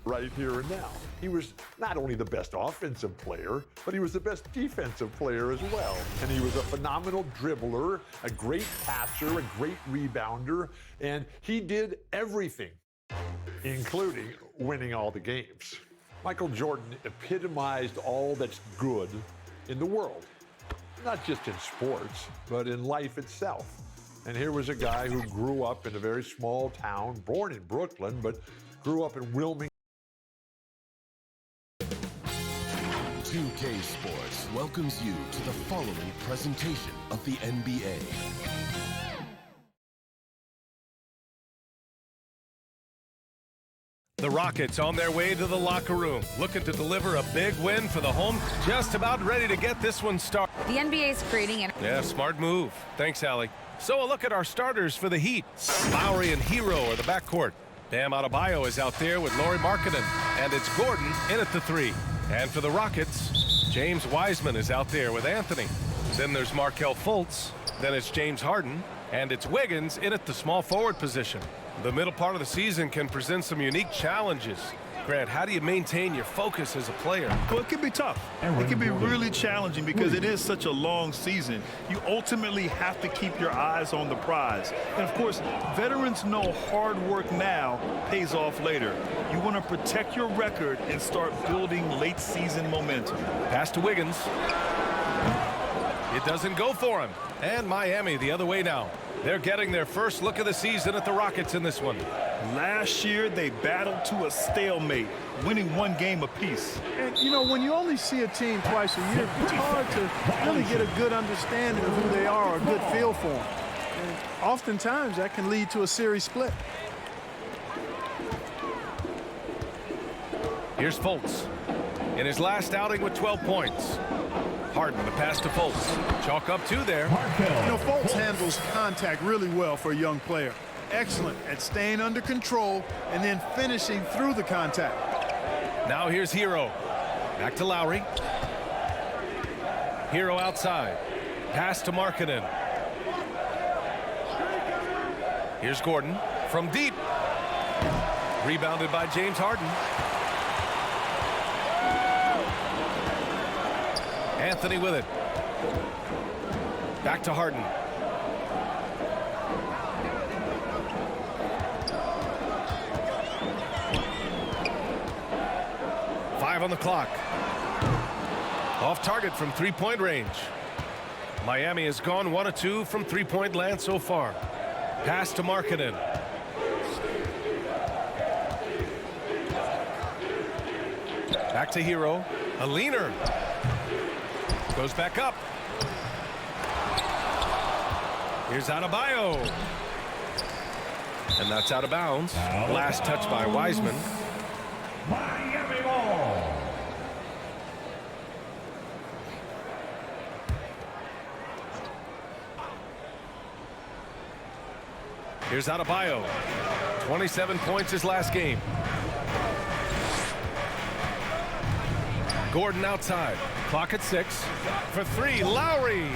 right here and now. He was not only the best offensive player, but he was the best defensive player as well. And he was a phenomenal dribbler, a great passer, a great rebounder, and he did everything, including winning all the games. Michael Jordan epitomized all that's good in the world, not just in sports, but in life itself. And here was a guy who grew up in a very small town, born in Brooklyn, but grew up in Wilmington. 2K Sports welcomes you to the following presentation of the NBA. The Rockets on their way to the locker room, looking to deliver a big win for the home. Just about ready to get this one started. The NBA is creating an... Yeah, smart move. Thanks, Allie. So a look at our starters for the Heat. Lowry and Hero are the backcourt. Bam Adebayo is out there with Lauri Markkanen. And it's Gordon in at the 3. And for the Rockets, James Wiseman is out there with Anthony. Then there's Markelle Fultz. Then it's James Harden. And it's Wiggins in at the small forward position. The middle part of the season can present some unique challenges. Grant, how do you maintain your focus as a player? Well, it can be tough. It can be really challenging because it is such a long season. You ultimately have to keep your eyes on the prize. And, of course, veterans know hard work now pays off later. You want to protect your record and start building late-season momentum. Pass to Wiggins. It doesn't go for him. And Miami the other way now. They're getting their first look of the season at the Rockets in this one. Last year, they battled to a stalemate, winning one game apiece. And, you know, when you only see a team twice a year, it's hard to really get a good understanding of who they are or a good feel for them. And oftentimes, that can lead to a series split. Here's Fultz in his last outing with 12 points. Harden, the pass to Fultz. Chalk up 2 there. You know, Fultz handles contact really well for a young player. Excellent at staying under control and then finishing through the contact. Now here's Hero. Back to Lowry. Hero outside. Pass to Markkanen. Here's Gordon from deep. Rebounded by James Harden. Anthony with it. Back to Harden. Five on the clock. Off target from three-point range. Miami has gone 1 of 2 from three-point land so far. Pass to Markkanen. Back to Hero. A leaner. Goes back up. Here's Adebayo. And that's out of bounds. Last touch by Wiseman. Miami ball. Here's Adebayo. 27 points his last game. Gordon outside. Clock at 6. For 3, Lowry.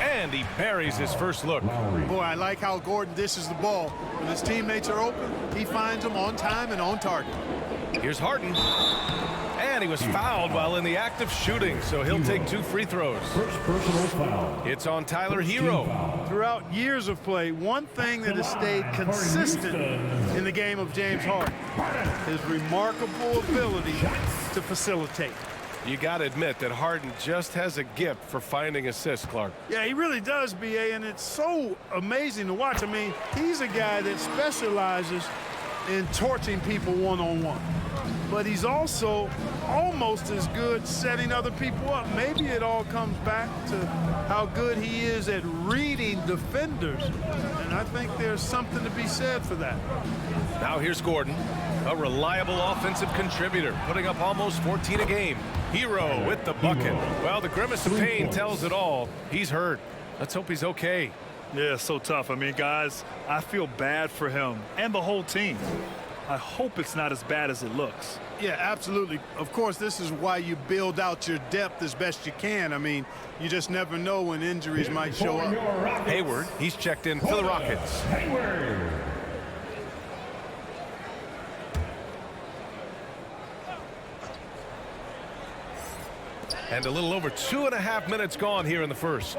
And he buries his first look. Boy, I like how Gordon dishes the ball. When his teammates are open, he finds them on time and on target. Here's Harden. And he was fouled while in the act of shooting, so he'll take 2 free throws. First personal foul. It's on Tyler Hero. Throughout years of play, one thing that has stayed consistent in the game of James Harden, his remarkable ability to facilitate. You got to admit that Harden just has a gift for finding assists, Clark. Yeah, he really does, B.A., and it's so amazing to watch. I mean, he's a guy that specializes in torching people one-on-one. But he's also almost as good setting other people up. Maybe it all comes back to how good he is at reading defenders. And I think there's something to be said for that. Now here's Gordon, a reliable offensive contributor, putting up almost 14 a game. Hero with the bucket. Well, the grimace of pain tells it all. He's hurt. Let's hope he's okay. Yeah, so tough. I mean, guys, I feel bad for him and the whole team. I hope it's not as bad as it looks. Yeah, absolutely. Of course, this is why you build out your depth as best you can. I mean, you just never know when injuries might show up. Hayward, he's checked in for the Rockets. Hayward. And a little over 2.5 minutes gone here in the first.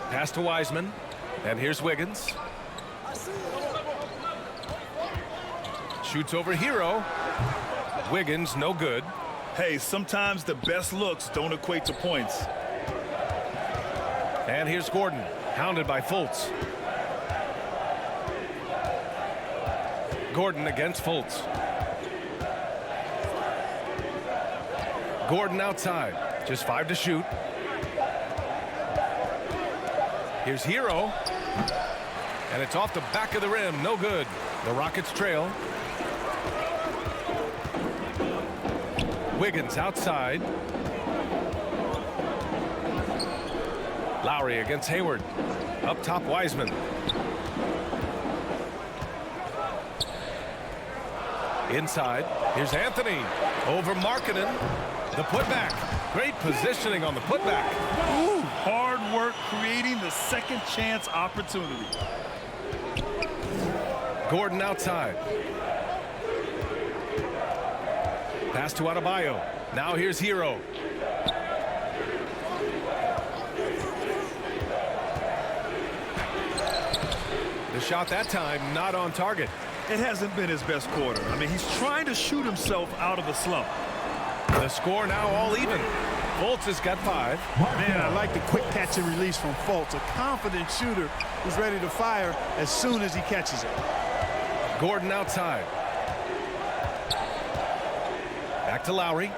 Pass to Wiseman. And here's Wiggins. Shoots over Hero. Wiggins, no good. Hey, sometimes the best looks don't equate to points. And here's Gordon, hounded by Fultz. Gordon against Fultz. Gordon outside, just 5 to shoot. Here's Hero. And it's off the back of the rim, no good. The Rockets trail. Wiggins outside. Lowry against Hayward. Up top, Wiseman. Inside, here's Anthony. Over Markkanen. The putback. Great positioning on the putback. Ooh, hard work creating the second chance opportunity. Gordon outside. Pass to Adebayo. Now here's Hero. The shot that time not on target. It hasn't been his best quarter. I mean, he's trying to shoot himself out of the slump. The score now all even. Fultz has got 5. Man, I like the quick catch and release from Fultz. A confident shooter who's ready to fire as soon as he catches it. Gordon outside. Back to Lowry.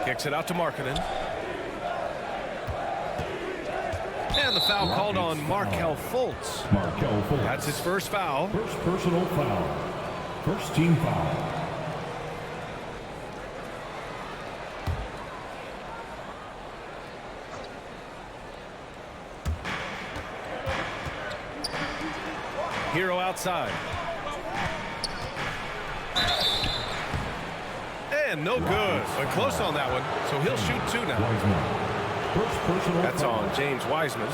Kicks it out to Markkanen. And the foul called on Markelle Fultz. Markelle Fultz. That's his first foul. First personal foul. First team foul. Hero outside. And no good, but close on that one. So he'll shoot 2 now. Wiseman. First personal That's foul. on James Wiseman.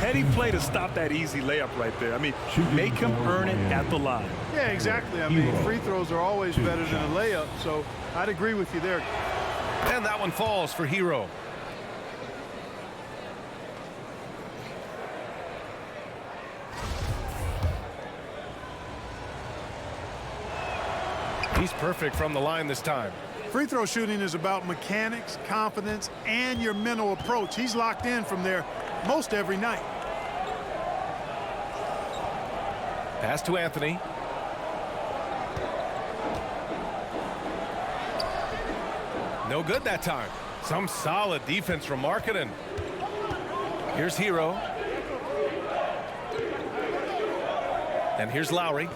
Heady play to stop that easy layup right there. I mean, make him earn it at the line. Yeah, exactly. I mean, free throws are always better than a layup, so I'd agree with you there. And that one falls for Hero. He's perfect from the line this time. Free throw shooting is about mechanics, confidence, and your mental approach. He's locked in from there most every night. Pass to Anthony. No good that time. Some solid defense from Markkanen. Here's Hero. And here's Lowry.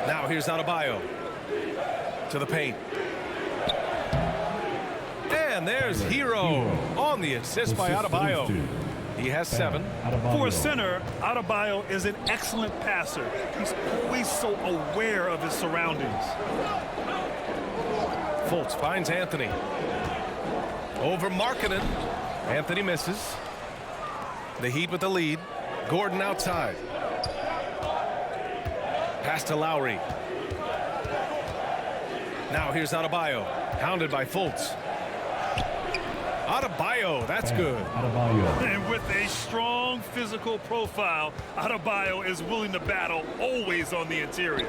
Now here's Adebayo. To the paint. And there's Hero on the assist by Adebayo. He has 7. For a center, Adebayo is an excellent passer. He's always so aware of his surroundings. Fultz finds Anthony. Over Markkanen. Anthony misses. The Heat with the lead. Gordon outside. Pass to Lowry. Now here's Adebayo, hounded by Fultz. Adebayo, that's good. Adebayo. And with a strong physical profile, Adebayo is willing to battle, always on the interior.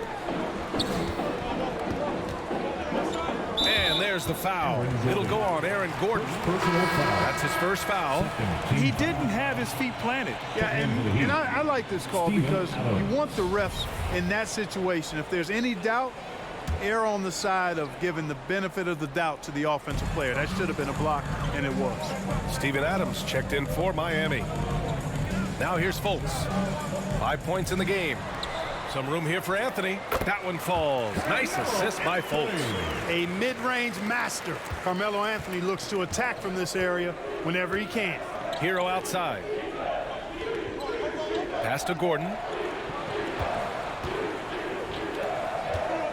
And there's the foul. It'll go on Aaron Gordon. Personal foul. That's his first foul. He didn't have his feet planted. Yeah, and I like this call because you want the refs in that situation. If there's any doubt, err on the side of giving the benefit of the doubt to the offensive player. That should have been a block, and it was. Steven Adams checked in for Miami. Now here's Fultz. 5 points in the game. Some room here for Anthony. That one falls. Nice assist by Fultz. A mid-range master. Carmelo Anthony looks to attack from this area whenever he can. Hero outside. Pass to Gordon.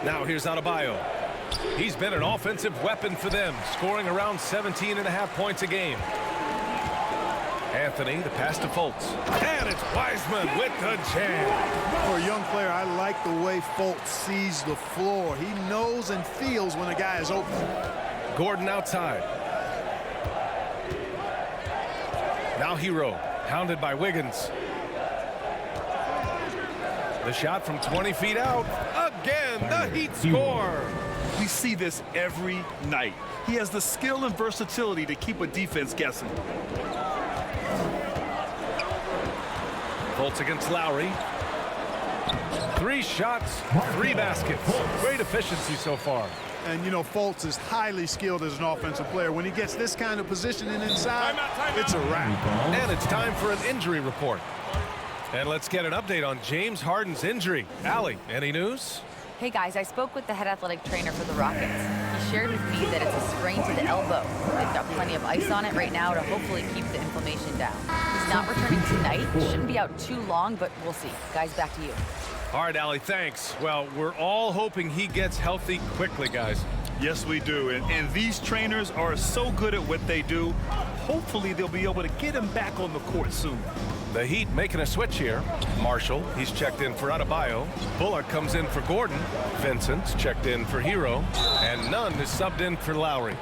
Now here's Adebayo. He's been an offensive weapon for them, scoring around 17.5 points a game. Anthony, the pass to Fultz. And it's Wiseman with the jam. For a young player, I like the way Fultz sees the floor. He knows and feels when a guy is open. Gordon outside. Now Hero, hounded by Wiggins. The shot from 20 feet out. Again, the Heat score. We see this every night. He has the skill and versatility to keep a defense guessing. Fultz against Lowry. 3 shots, 3 baskets. Great efficiency so far. And, you know, Fultz is highly skilled as an offensive player. When he gets this kind of positioning inside, it's a wrap. And it's time for an injury report. And let's get an update on James Harden's injury. Allie, any news? Hey guys, I spoke with the head athletic trainer for the Rockets. He shared with me that it's a sprain to the elbow. They've got plenty of ice on it right now to hopefully keep the inflammation down. He's not returning tonight. Shouldn't be out too long, but we'll see. Guys, back to you. All right, Allie, thanks. Well, we're all hoping he gets healthy quickly, guys. Yes, we do. And these trainers are so good at what they do. Hopefully, they'll be able to get him back on the court soon. The Heat making a switch here. Marshall, he's checked in for Adebayo. Bullock comes in for Gordon. Vincent's checked in for Hero. And Nunn is subbed in for Lowry.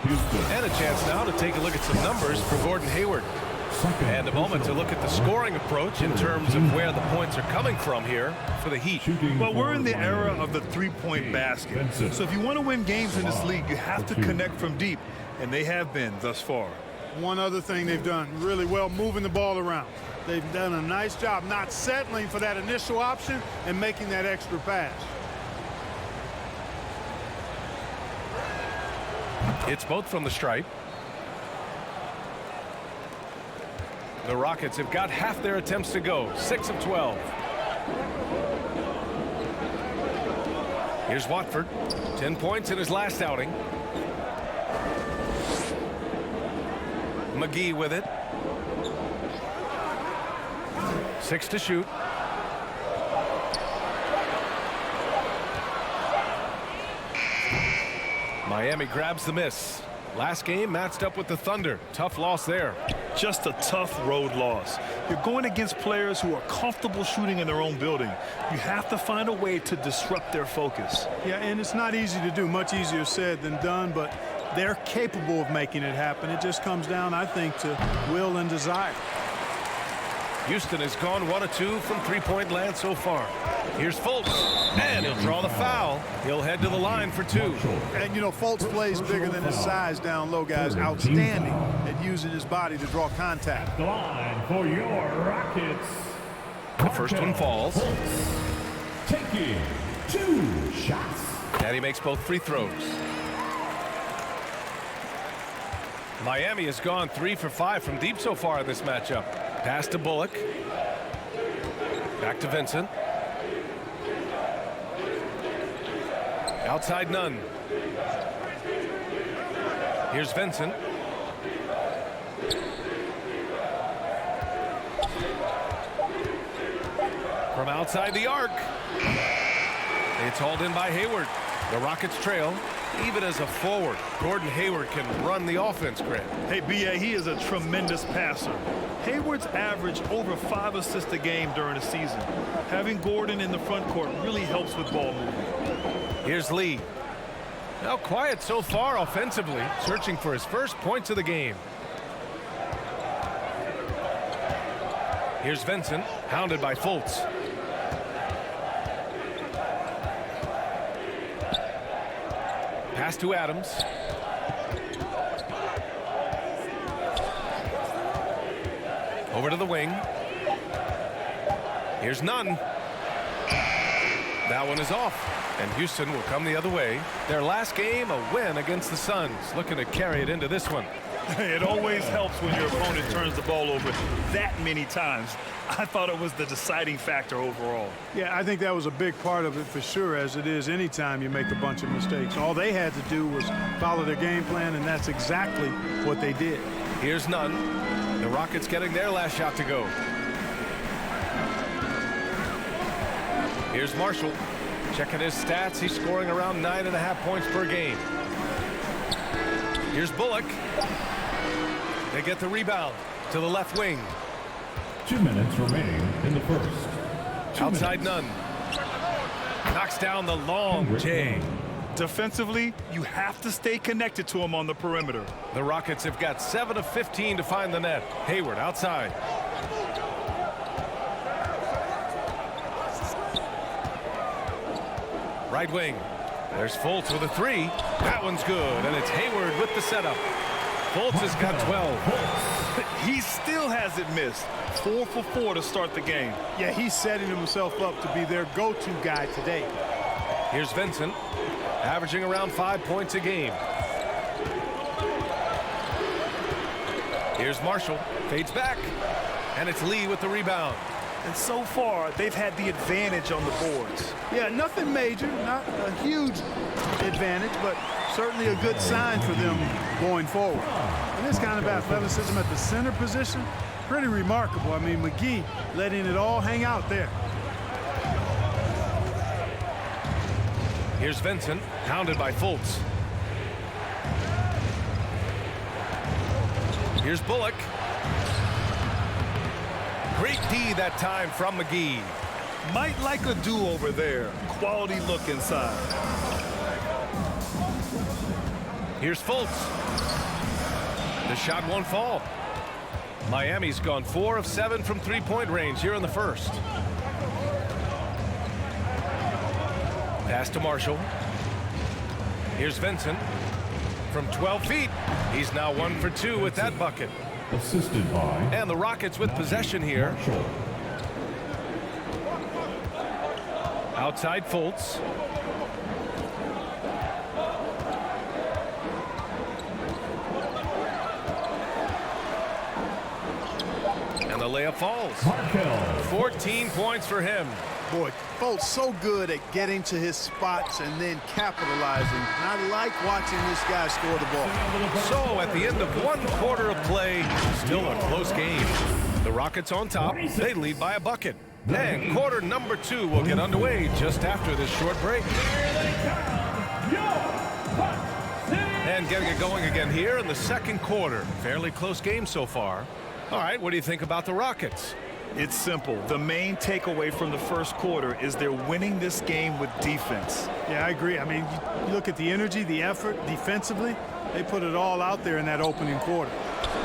And a chance now to take a look at some numbers for Gordon Hayward. And a moment to look at the scoring approach in terms of where the points are coming from here for the Heat. Well, we're in the era of the three-point basket. So if you want to win games in this league, you have to connect from deep. And they have been thus far. One other thing they've done really well, moving the ball around. They've done a nice job not settling for that initial option and making that extra pass. It's both from the stripe. The Rockets have got half their attempts to go, 6 of 12. Here's Watford, 10 points in his last outing. McGee with it. 6 to shoot. Miami grabs the miss. Last game matched up with the Thunder. Tough loss there. Just a tough road loss. You're going against players who are comfortable shooting in their own building. You have to find a way to disrupt their focus. Yeah, and it's not easy to do. Much easier said than done, but they're capable of making it happen. It just comes down, I think, to will and desire. Houston has gone 1 of 2 from three-point land so far. Here's Fultz, and he'll draw the foul. He'll head to the line for 2. And, you know, Fultz plays bigger than his size down low, guys. Outstanding at using his body to draw contact. The line for your Rockets. The first one falls. Taking 2 shots. And he makes both free throws. Miami has gone 3 for 5 from deep so far in this matchup. Pass to Bullock. Back to Vincent. Outside Nunn. Here's Vincent. From outside the arc. It's hauled in by Hayward. The Rockets trail. Even as a forward, Gordon Hayward can run the offense, Grant. Hey, B.A., he is a tremendous passer. Hayward's averaged over 5 assists a game during the season. Having Gordon in the front court really helps with ball movement. Here's Lee. Now quiet so far offensively, searching for his first points of the game. Here's Vincent, hounded by Fultz. Pass to Adams. Over to the wing. Here's Nunn. That one is off. And Houston will come the other way. Their last game, a win against the Suns. Looking to carry it into this one. It always helps when your opponent turns the ball over that many times. I thought it was the deciding factor overall. Yeah, I think that was a big part of it for sure, as it is anytime you make a bunch of mistakes. All they had to do was follow their game plan, and that's exactly what they did. Here's Nunn. The Rockets getting their last shot to go. Here's Marshall. Checking his stats, he's scoring around 9.5 points per game. Here's Bullock. They get the rebound. to the left wing. 2 minutes remaining in the first. Outside none. Knocks down the long J. Defensively, you have to stay connected to him on the perimeter. The Rockets have got 7 of 15 to find the net. Hayward outside. Right wing. There's Fultz with a 3. That one's good, and it's Hayward with the setup. Fultz has got 12. He still hasn't missed. 4 for 4 to start the game. Yeah, he's setting himself up to be their go-to guy today. Here's Vincent, averaging around 5 points a game. Here's Marshall, fades back, and it's Lee with the rebound. And so far, they've had the advantage on the boards. Yeah, nothing major, not a huge advantage, but certainly a good sign for them going forward. And this kind of athleticism at the center position, pretty remarkable. I mean, McGee letting it all hang out there. Here's Vincent, hounded by Fultz. Here's Bullock. Great D that time from McGee. Might like a do-over there. Quality look inside. Here's Fultz. The shot won't fall. Miami's gone 4 of 7 from three-point range here in the first. Pass to Marshall. Here's Vincent. From 12 feet, he's now 1 for 2 with that bucket. Assisted by. And the Rockets with possession here. Marshall. Outside Fultz. And the layup falls. Markel. 14 points for him. Boy, Fultz so good at getting to his spots and then capitalizing. And I like watching this guy score the ball. So at the end of 1 quarter of play, still a close game. The Rockets on top. They lead by a bucket. And quarter number 2 will get underway just after this short break. And getting it going again here in the second quarter. Fairly close game so far. All right, what do you think about the Rockets? It's simple. The main takeaway from the first quarter is they're winning this game with defense. Yeah, I agree. I mean, you look at the energy, the effort defensively, they put it all out there in that opening quarter.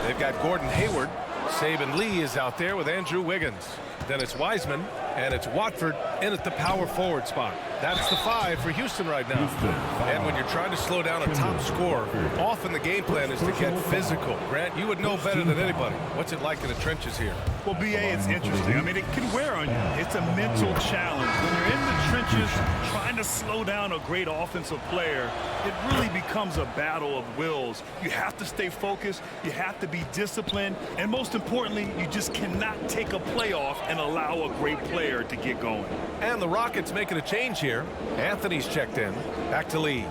They've got Gordon Hayward. Saban Lee is out there with Andrew Wiggins. Then it's Wiseman, and it's Watford in at the power forward spot. That's the 5 for Houston right now. And when you're trying to slow down a top scorer, often the game plan is to get physical. Grant, you would know better than anybody. What's it like in the trenches here? Well, BA, it's interesting. I mean, it can wear on you. It's a mental challenge. When you're in the trenches trying to slow down a great offensive player, it really becomes a battle of wills. You have to stay focused. You have to be disciplined. And most importantly, you just cannot take a play off and allow a great player to get going. And the Rockets making a change here. Anthony's checked in. Back to Lee.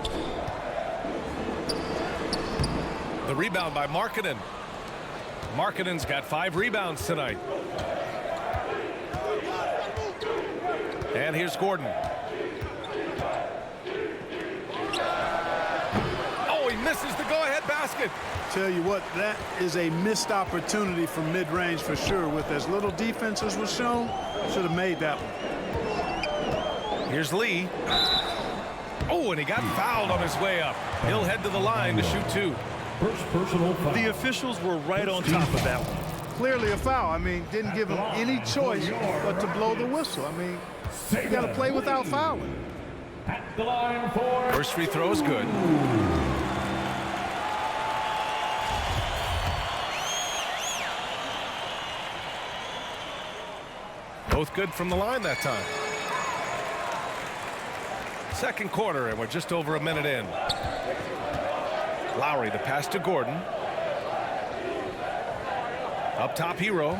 The rebound by Markkanen. Markkanen's got 5 rebounds tonight. And here's Gordon. Oh, he misses the go-ahead basket. Tell you what, that is a missed opportunity from mid-range for sure. With as little defense as was shown, should have made that one. Here's Lee. Oh, and he got fouled on his way up. He'll head to the line to shoot 2. First personal foul. The officials were right on top of that one. Clearly a foul. I mean, didn't give him any choice but to blow the whistle. I mean, you got to play without fouling. At the line for. First free throw is good. Both good from the line that time. Second quarter, and we're just over a minute in. Lowry, the pass to Gordon. Up top, Hero.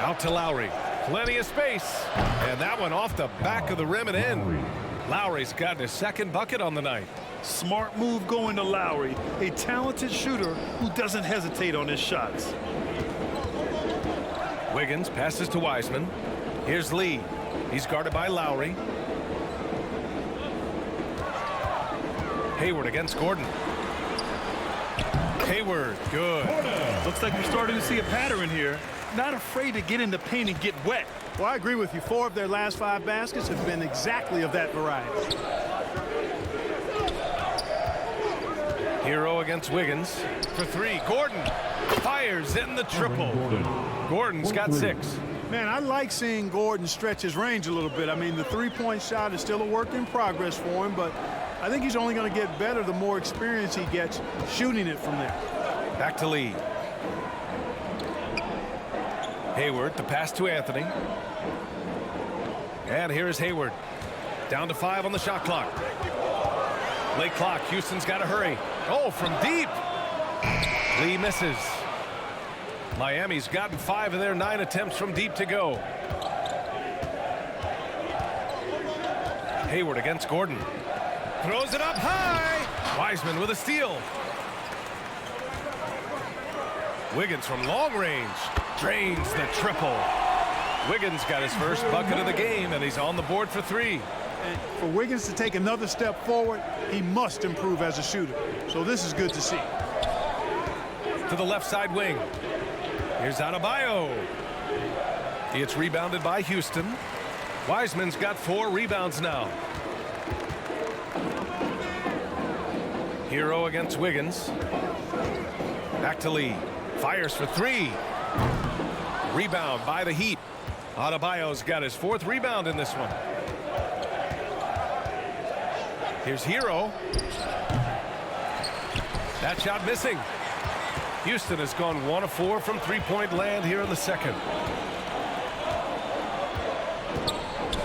Out to Lowry. Plenty of space. And that one off the back of the rim and in. Lowry's gotten his second bucket on the night. Smart move going to Lowry, a talented shooter who doesn't hesitate on his shots. Wiggins passes to Wiseman. Here's Lee. He's guarded by Lowry. Hayward against Gordon. Hayward, good. Looks like we're starting to see a pattern here. Not afraid to get in the paint and get wet. Well, I agree with you. 4 of their last 5 baskets have been exactly of that variety. Hero against Wiggins for 3. Gordon fires in the triple. Gordon's got 6. Man, I like seeing Gordon stretch his range a little bit. I mean, the three-point shot is still a work in progress for him, but I think he's only going to get better the more experience he gets shooting it from there. Back to Lee. Hayward, the pass to Anthony. And here is Hayward. Down to 5 on the shot clock. Late clock. Houston's got to hurry. Oh, from deep. Lee misses. Miami's gotten 5 of their 9 attempts from deep to go. Hayward against Gordon. Throws it up high. Wiseman with a steal. Wiggins from long range drains the triple. Wiggins got his first bucket of the game, and he's on the board for 3. And for Wiggins to take another step forward, he must improve as a shooter. So this is good to see. To the left side wing. Here's Adebayo. It's rebounded by Houston. Wiseman's got 4 rebounds now. Hero against Wiggins. Back to Lee. Fires for 3. Rebound by the Heat. Adebayo's got his 4th rebound in this one. Here's Hero. That shot missing. Houston has gone 1 of 4 from three-point land here in the second.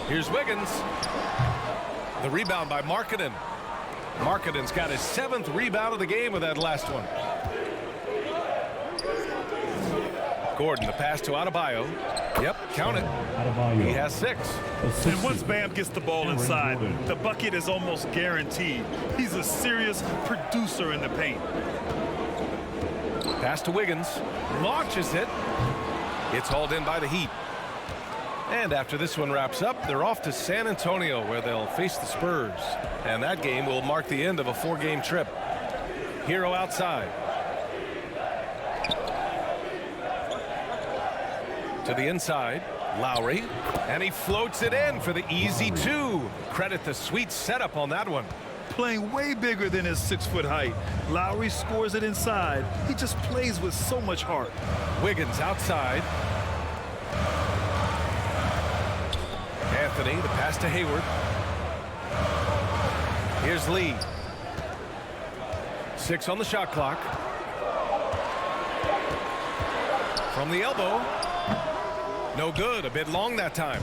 Here's Wiggins. The rebound by Markkanen. Markkanen's got his 7th rebound of the game with that last one. Gordon, the pass to Adebayo. Yep, count it. He has 6. And once Bam gets the ball inside, the bucket is almost guaranteed. He's a serious producer in the paint. Pass to Wiggins. Launches it. It's hauled in by the Heat. And after this one wraps up, they're off to San Antonio, where they'll face the Spurs. And that game will mark the end of a 4-game trip. Hero outside. To the inside, Lowry, and he floats it in for the easy 2. Credit the sweet setup on that one. Playing way bigger than his 6-foot height. Lowry scores it inside. He just plays with so much heart. Wiggins outside. Anthony, the pass to Hayward. Here's Lee. 6 on the shot clock. From the elbow. No good. A bit long that time.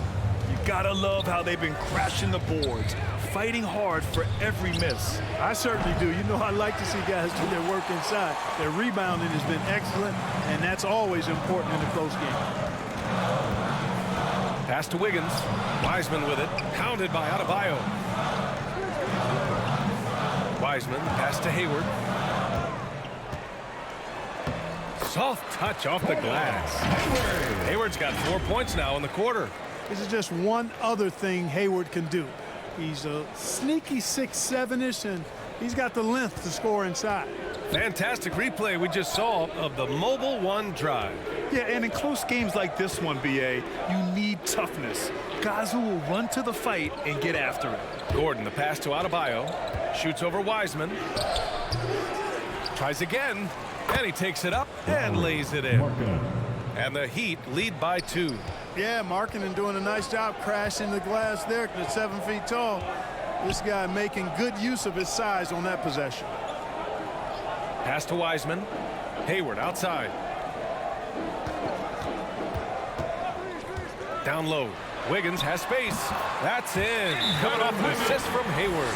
You gotta love how they've been crashing the boards, fighting hard for every miss. I certainly do. You know, I like to see guys do their work inside. Their rebounding has been excellent, and that's always important in a close game. Pass to Wiggins. Wiseman with it. Pounded by Adebayo. Wiseman, pass to Hayward. Soft touch off the glass. Hayward's got 4 points now in the quarter. This is just one other thing Hayward can do. He's a sneaky 6'7"ish, and he's got the length to score inside. Fantastic replay we just saw of the Mobile One drive. Yeah, and in close games like this one, BA, you need toughness. Guys who will run to the fight and get after it. Gordon, the pass to Adebayo. Shoots over Wiseman. Tries again, and he takes it up and lays it in. And the Heat lead by 2. Yeah, Markkanen doing a nice job crashing the glass there at 7 feet tall. This guy making good use of his size on that possession. Pass to Wiseman. Hayward outside. Down low. Wiggins has space. That's in. Coming off an assist from Hayward.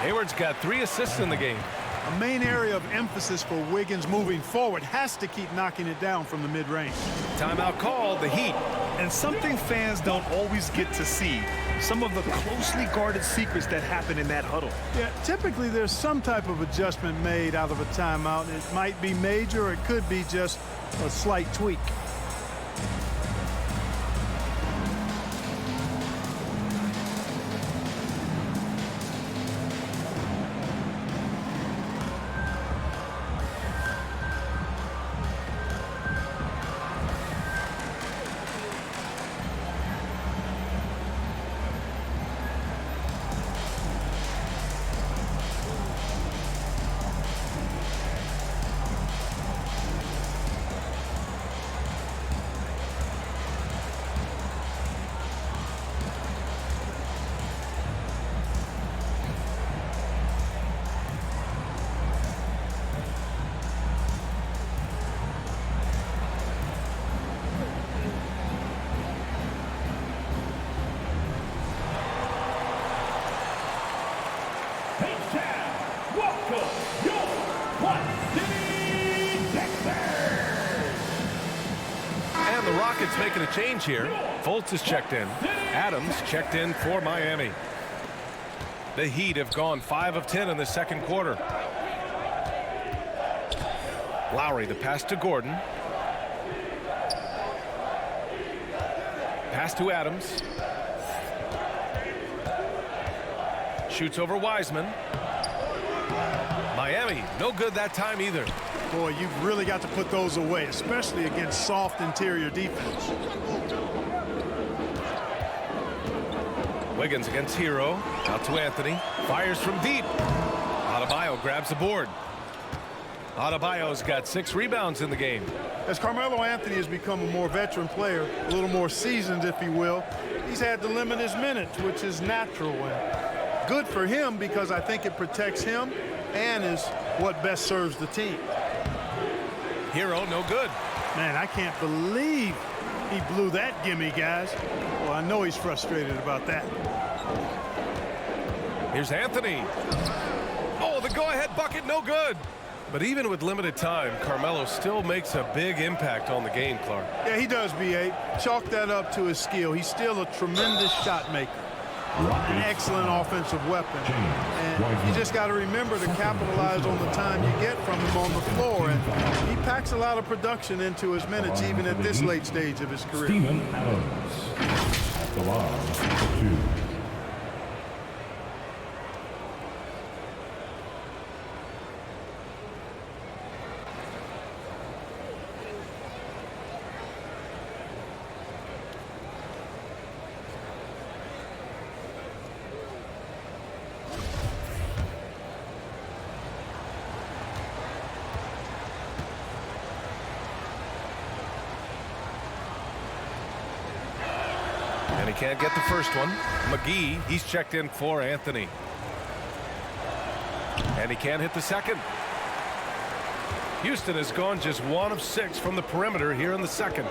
Hayward's got 3 assists in the game. A main area of emphasis for Wiggins moving forward has to keep knocking it down from the mid-range. Timeout called, the Heat. And something fans don't always get to see. Some of the closely guarded secrets that happen in that huddle. Yeah, typically there's some type of adjustment made out of a timeout. It might be major, or it could be just a slight tweak. Rockets making a change here. Fultz is checked in. Adams checked in for Miami. The Heat have gone 5 of 10 in the second quarter. Lowry, the pass to Gordon. Pass to Adams. Shoots over Wiseman. Miami, no good that time either. Boy, you've really got to put those away, especially against soft interior defense. Wiggins against Hero. Out to Anthony. Fires from deep. Adebayo grabs the board. Adebayo's got 6 rebounds in the game. As Carmelo Anthony has become a more veteran player, a little more seasoned, if you will, he's had to limit his minutes, which is natural and good for him because I think it protects him and is what best serves the team. Hero, no good. Man, I can't believe he blew that gimme, guys. Well, I know he's frustrated about that. Here's Anthony. Oh, the go-ahead bucket, no good. But even with limited time, Carmelo still makes a big impact on the game, Clark. Yeah, he does, B.A. Chalk that up to his skill. He's still a tremendous shot maker. An excellent offensive weapon. And you just got to remember to capitalize on the time you get from him on the floor. And he packs a lot of production into his minutes, even at this late stage of his career. Steven Adams at the line for 2. And he can't get the first one. McGee, he's checked in for Anthony. And he can't hit the second. Houston has gone just 1 of 6 from the perimeter here in the second.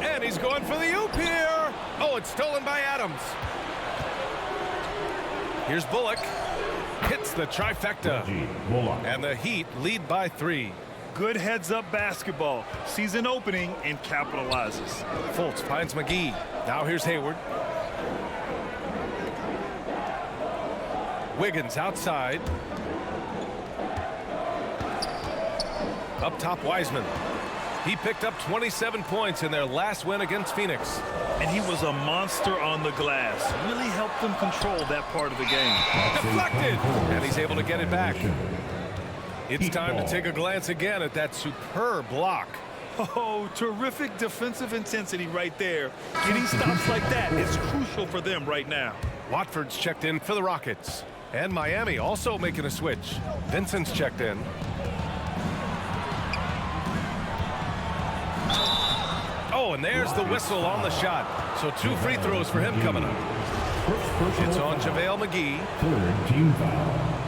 And he's going for the oop here. Oh, it's stolen by Adams. Here's Bullock. Hits the trifecta. And the Heat lead by 3. Good heads-up basketball. Sees an opening and capitalizes. Fultz finds McGee. Now here's Hayward. Wiggins outside. Up top, Wiseman. He picked up 27 points in their last win against Phoenix. And he was a monster on the glass. Really helped them control that part of the game. Deflected! And he's able to get it back. It's time to take a glance again at that superb block. Oh, terrific defensive intensity right there. Getting stops like that is crucial for them right now. Watford's checked in for the Rockets. And Miami also making a switch. Vincent's checked in. Oh, and there's the whistle on the shot. So 2 free throws for him coming up. It's on JaVale McGee. 3rd team foul.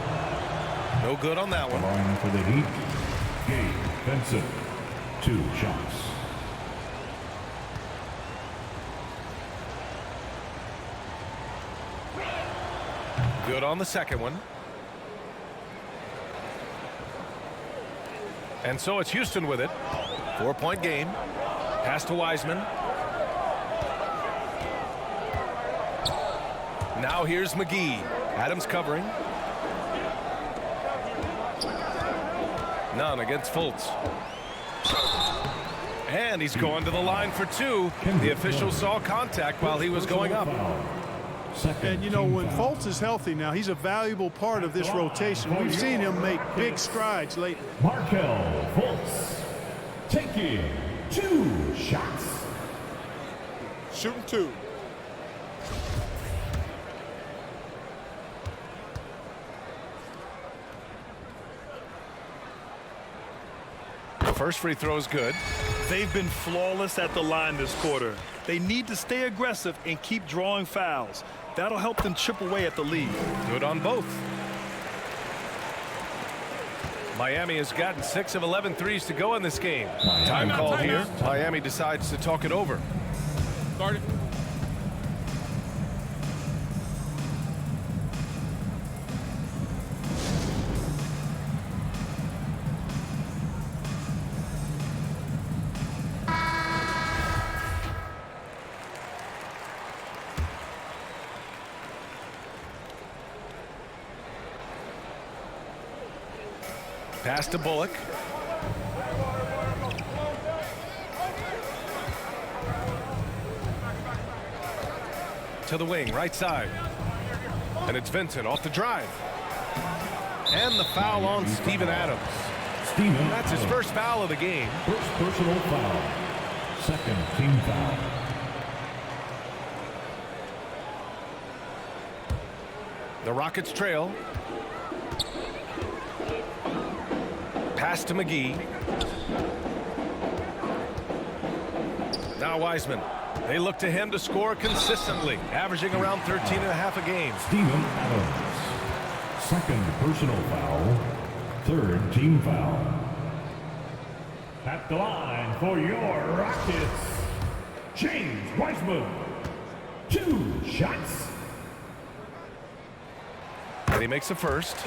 No good on that one. Line for the Heat, Gabe Vincent. 2 shots. Good on the second one. And so it's Houston with it. 4-point game. Pass to Wiseman. Now here's McGee. Adams covering. None against Fultz. And he's going to the line for 2. The official saw contact while he was going up. And, you know, when Fultz is healthy now, he's a valuable part of this rotation. We've seen him make big strides lately. Markelle Fultz taking 2 shots. Shooting 2. The first free throw is good. They've been flawless at the line this quarter. They need to stay aggressive and keep drawing fouls. That'll help them chip away at the lead. Good on both. Miami has gotten 6 of 11 threes to go in this game. Time call here. Miami decides to talk it over. Start it. Pass to Bullock. To the wing, right side. And it's Vincent off the drive. And the foul on Steven Adams. That's his first foul of the game. First personal foul. Second team foul. The Rockets trail. Pass to McGee. Now Wiseman. They look to him to score consistently, averaging around 13.5 a game. Steven Adams. Second personal foul. Third team foul. At the line for your Rockets, James Wiseman. 2 shots. And he makes the first.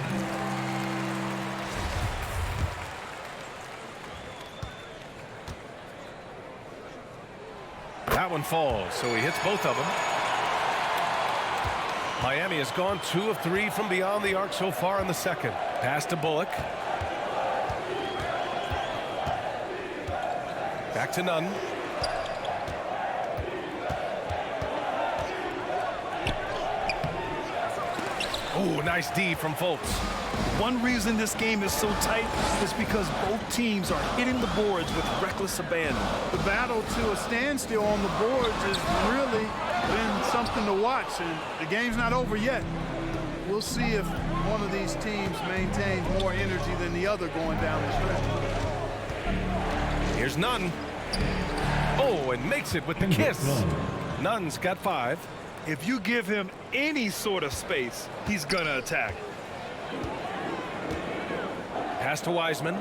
That one falls, so he hits both of them. Miami has gone 2 of 3 from beyond the arc so far in the second. Pass to Bullock. Back to Nunn. Oh, nice D from Fultz. One reason this game is so tight is because both teams are hitting the boards with reckless abandon. The battle to a standstill on the boards has really been something to watch, and the game's not over yet. We'll see if one of these teams maintains more energy than the other going down the stretch. Here's Nunn. Oh, and makes it with the kiss. Nunn's got 5. If you give him any sort of space, he's gonna attack. Pass to Wiseman.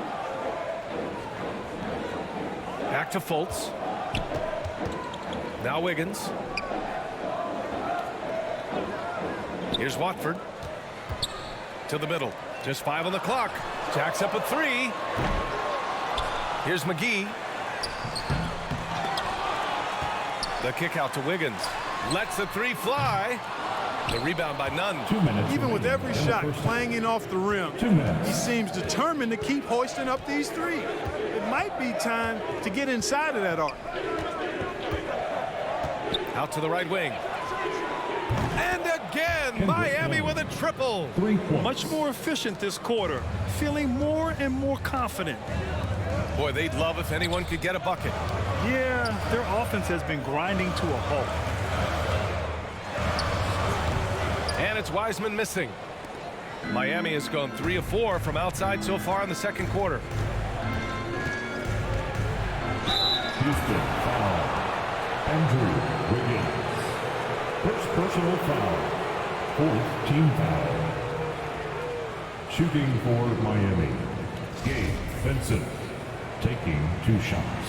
Back to Fultz. Now Wiggins. Here's Watford. To the middle. Just 5 on the clock. Jacks up a 3. Here's McGee. The kick out to Wiggins. Lets the 3 fly. The rebound by Nunn. 2 minutes. Even with every remaining in the shot first clanging off the rim, 2 minutes. he seems determined to keep hoisting up these 3. It might be time to get inside of that arc. Out to the right wing. And again, Miami with a triple. 3 points. Much more efficient this quarter, feeling more and more confident. Boy, they'd love if anyone could get a bucket. Yeah, their offense has been grinding to a halt. And it's Wiseman missing. Miami has gone 3 of 4 from outside so far in the second quarter. Houston foul. Andrew Wiggins. First personal foul. 4th team foul. Shooting for Miami, Gabe Vincent. Taking 2 shots.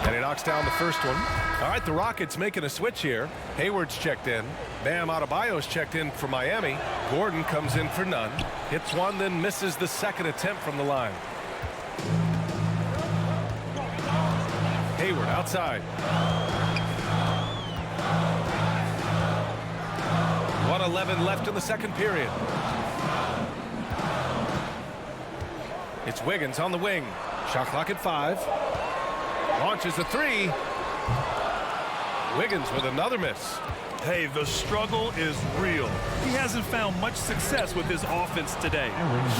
And he knocks down the first one. All right, the Rockets making a switch here. Hayward's checked in. Bam Adebayo's checked in for Miami. Gordon comes in for Nunn. Hits one, then misses the second attempt from the line. Hayward outside. 1:11 left in the second period. It's Wiggins on the wing. Shot clock at 5. Launches a 3. Wiggins with another miss. Hey, the struggle is real. He hasn't found much success with his offense today.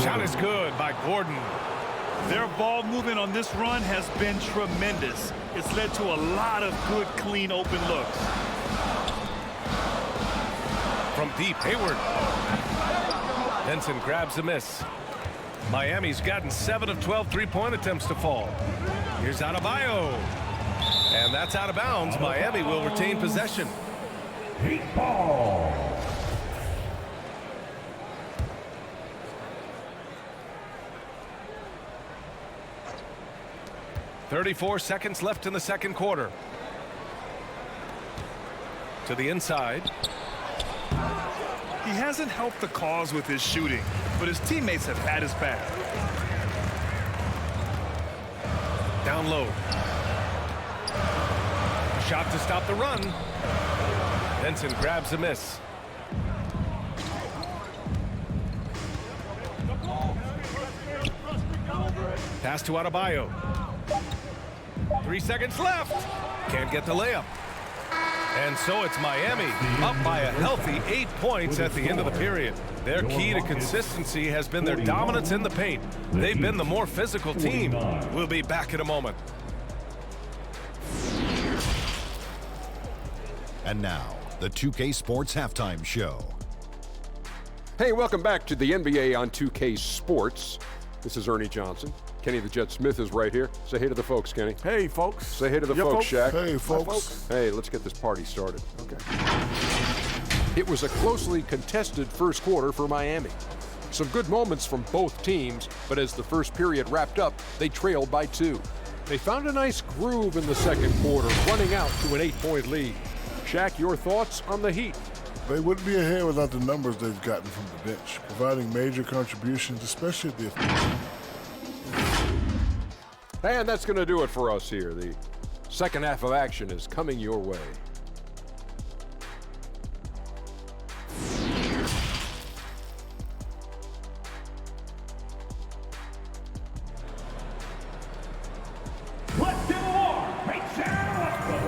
Shot is good by Gordon. Their ball movement on this run has been tremendous. It's led to a lot of good, clean, open looks. From deep, Hayward. Benson grabs a miss. Miami's gotten 7 of 12 three-point attempts to fall. Here's Adebayo. And that's out of bounds. Miami will retain possession. Heat ball. .34 seconds left in the second quarter. To the inside. He hasn't helped the cause with his shooting, but his teammates have had his back. Down low. A shot to stop the run. Benson grabs a miss. Pass to Adebayo. 3 seconds left. Can't get the layup. And so it's Miami up by a healthy 8 points at the end of the period. Their key to consistency has been their dominance in the paint. They've been the more physical team. We'll be back in a moment. And now, the 2K Sports Halftime Show. Hey, welcome back to the NBA on 2K Sports. This is Ernie Johnson. Kenny the Jet Smith is right here. Say hey to the folks, Kenny. Hey, folks. Say hey to the Yeah, folks, folks. Shaq. Hey, folks. Hey, let's get this party started. Okay. It was a closely contested first quarter for Miami. Some good moments from both teams, but as the first period wrapped up, they trailed by 2. They found a nice groove in the second quarter, running out to an 8-point lead. Shaq, your thoughts on the Heat? They wouldn't be ahead without the numbers they've gotten from the bench, providing major contributions, especially at the... And that's going to do it for us here. The second half of action is coming your way.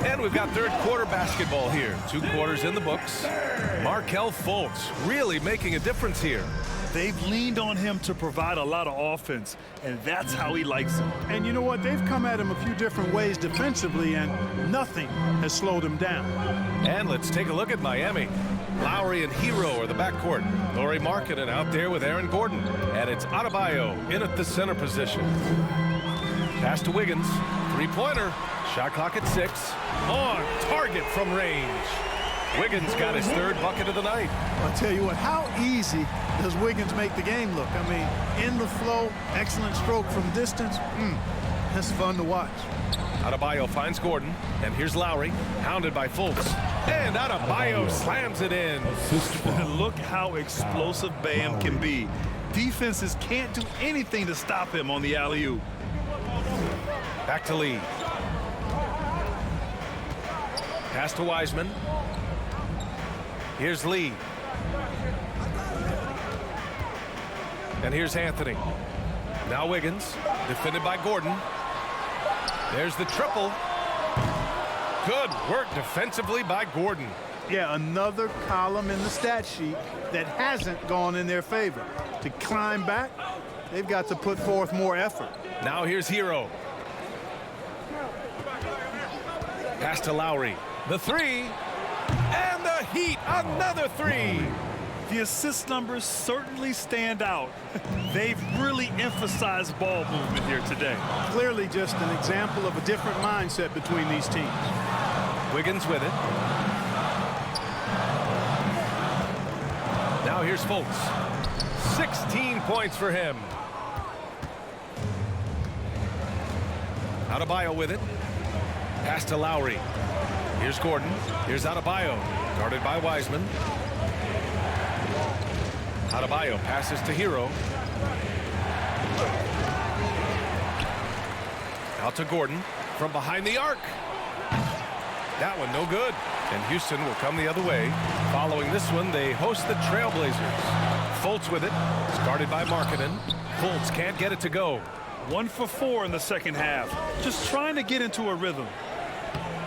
And we've got third quarter basketball here. 2 quarters in the books. Markelle Fultz really making a difference here. They've leaned on him to provide a lot of offense, and that's how he likes it. And you know what? They've come at him a few different ways defensively, and nothing has slowed him down. And let's take a look at Miami. Lowry and Hero are the backcourt. Lauri Markkanen out there with Aaron Gordon. And it's Adebayo in at the center position. Pass to Wiggins. 3-pointer. Shot clock at 6. On target from range. Wiggins got his 3rd bucket of the night. I'll tell you what, how easy does Wiggins make the game look? I mean, in the flow, excellent stroke from distance. That's fun to watch. Adebayo finds Gordon, and here's Lowry, hounded by Fultz. And Adebayo slams it in. Look how explosive Bam can be. Defenses can't do anything to stop him on the alley-oop. Back to Lee. Pass to Wiseman. Here's Lee. And here's Anthony. Now Wiggins, defended by Gordon. There's the triple. Good work defensively by Gordon. Yeah, another column in the stat sheet that hasn't gone in their favor. To climb back, they've got to put forth more effort. Now here's Hero. Pass to Lowry. The 3. And the Heat, another 3. The assist numbers certainly stand out. They've really emphasized ball movement here today. Clearly just an example of a different mindset between these teams. Wiggins with it. Now here's Fultz. 16 points for him. Adebayo with it. Pass to Lowry. Here's Gordon. Here's Adebayo. Guarded by Wiseman. Adebayo passes to Hero. Out to Gordon from behind the arc. That one no good. And Houston will come the other way. Following this one, they host the Trailblazers. Fultz with it. It's guarded by Markkanen. Fultz can't get it to go. 1 for 4 in the second half. Just trying to get into a rhythm.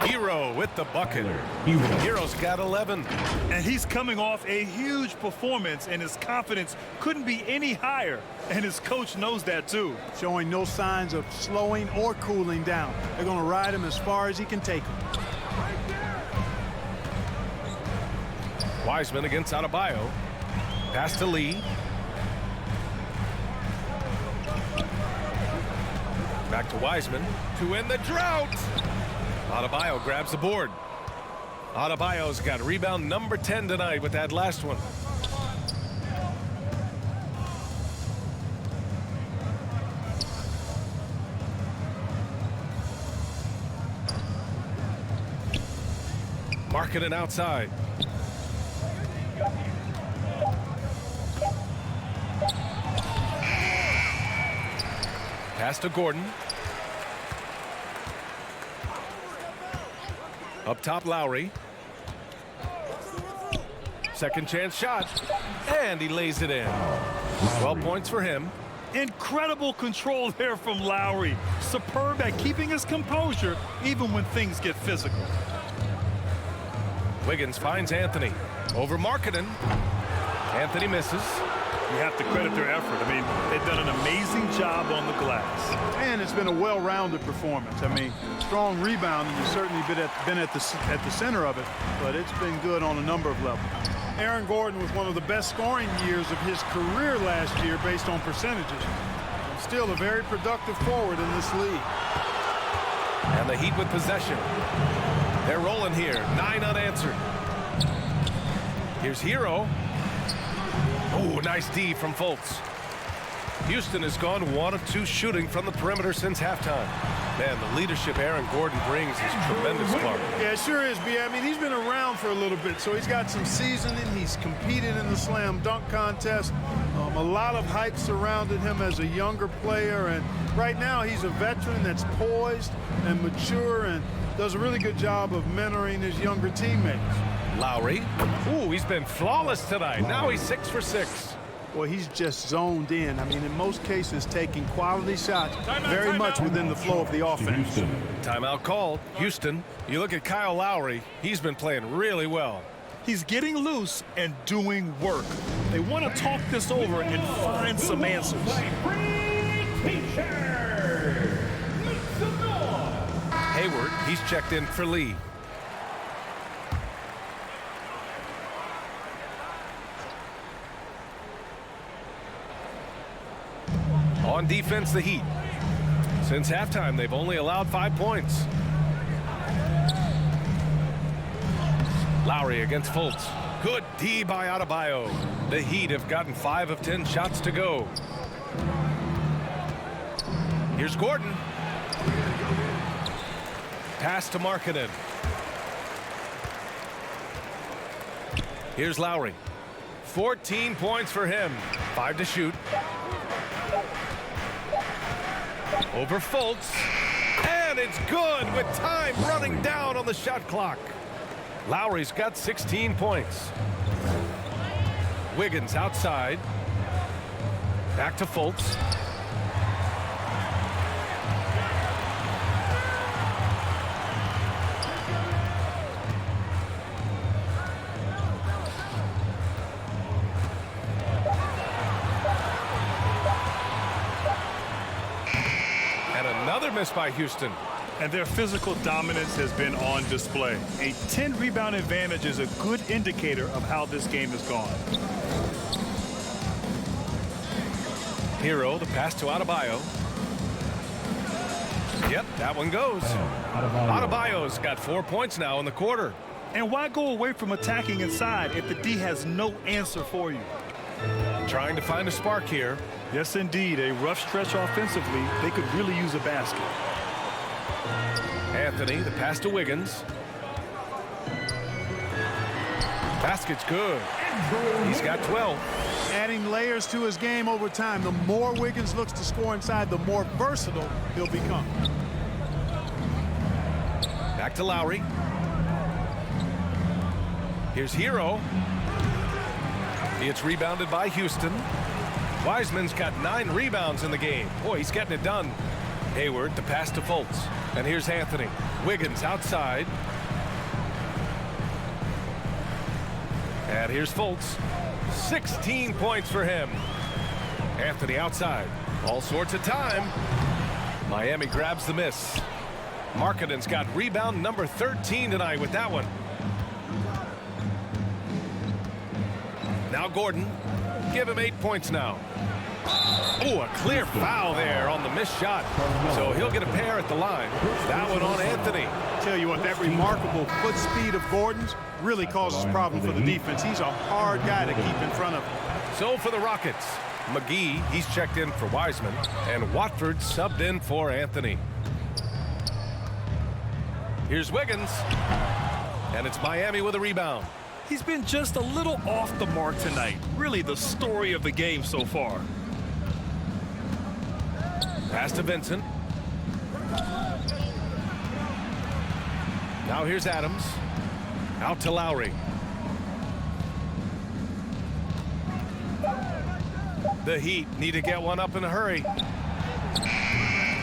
Hero with the bucket. Hero's got 11. And he's coming off a huge performance, and his confidence couldn't be any higher. And his coach knows that too. Showing no signs of slowing or cooling down. They're going to ride him as far as he can take him. Wiseman against Adebayo. Pass to Lee. Back to Wiseman to end the drought. Adebayo grabs the board. Adebayo's got rebound number 10 tonight with that last one. Markkanen outside. Pass to Gordon. Up top, Lowry. Second chance shot. And he lays it in. 12 points for him. Incredible control there from Lowry. Superb at keeping his composure even when things get physical. Wiggins finds Anthony. Over Markkanen. Anthony misses. You have to credit their effort. I mean, they've done an amazing job on the glass. And it's been a well-rounded performance. I mean, strong rebounding has certainly been at the center of it, but it's been good on a number of levels. Aaron Gordon was one of the best scoring years of his career last year based on percentages. Still a very productive forward in this league. And the Heat with possession. They're rolling here. 9 unanswered. Here's Hero. Oh, nice D from Fultz. Houston has gone 1 of 2 shooting from the perimeter since halftime. Man, the leadership Aaron Gordon brings is tremendous, Clark. Yeah, it sure is, B. I mean, he's been around for a little bit, so he's got some seasoning. He's competed in the slam dunk contest. A lot of hype surrounded him as a younger player, and right now he's a veteran that's poised and mature and does a really good job of mentoring his younger teammates. Lowry. Ooh, he's been flawless tonight. Now he's 6 for 6. Well, he's just zoned in. I mean, in most cases, taking quality shots very much within the flow of the offense. Timeout called. Houston. You look at Kyle Lowry. He's been playing really well. He's getting loose and doing work. They want to talk this over and find some answers. Hayward, he's checked in for Lee. On defense, the Heat. Since halftime, they've only allowed 5 points. Lowry against Fultz. Good D by Adebayo. The Heat have gotten 5 of 10 shots to go. Here's Gordon. Pass to Markkanen. Here's Lowry. 14 points for him. 5 to shoot. Over Fultz. And it's good with time running down on the shot clock. Lowry's got 16 points. Wiggins outside. Back to Fultz. And another miss by Houston. And their physical dominance has been on display. A 10-rebound advantage is a good indicator of how this game has gone. Hero, the pass to Adebayo. Yep, that one goes. Adebayo's got 4 points now in the quarter. And why go away from attacking inside if the D has no answer for you? Trying to find a spark here. Yes, indeed. A rough stretch offensively. They could really use a basket. Anthony, the pass to Wiggins. Basket's good. He's got 12. Adding layers to his game over time. The more Wiggins looks to score inside, the more versatile he'll become. Back to Lowry. Here's Hero. It's rebounded by Houston. Wiseman's got 9 rebounds in the game. Boy, he's getting it done. Hayward, the pass to Fultz. And here's Anthony. Wiggins outside. And here's Fultz. 16 points for him. Anthony outside. All sorts of time. Miami grabs the miss. Markkanen's got rebound number 13 tonight with that one. Now Gordon. Give him 8 points now. Oh, a clear foul there on the missed shot. So he'll get a pair at the line. That one on Anthony. Tell you what, that remarkable foot speed of Gordon's really causes problems for the defense. He's a hard guy to keep in front of him. So for the Rockets, McGee, he's checked in for Wiseman, and Watford subbed in for Anthony. Here's Wiggins, and it's Miami with a rebound. He's been just a little off the mark tonight. Really the story of the game so far. Pass to Vincent. Now here's Adams. Out to Lowry. The Heat need to get one up in a hurry.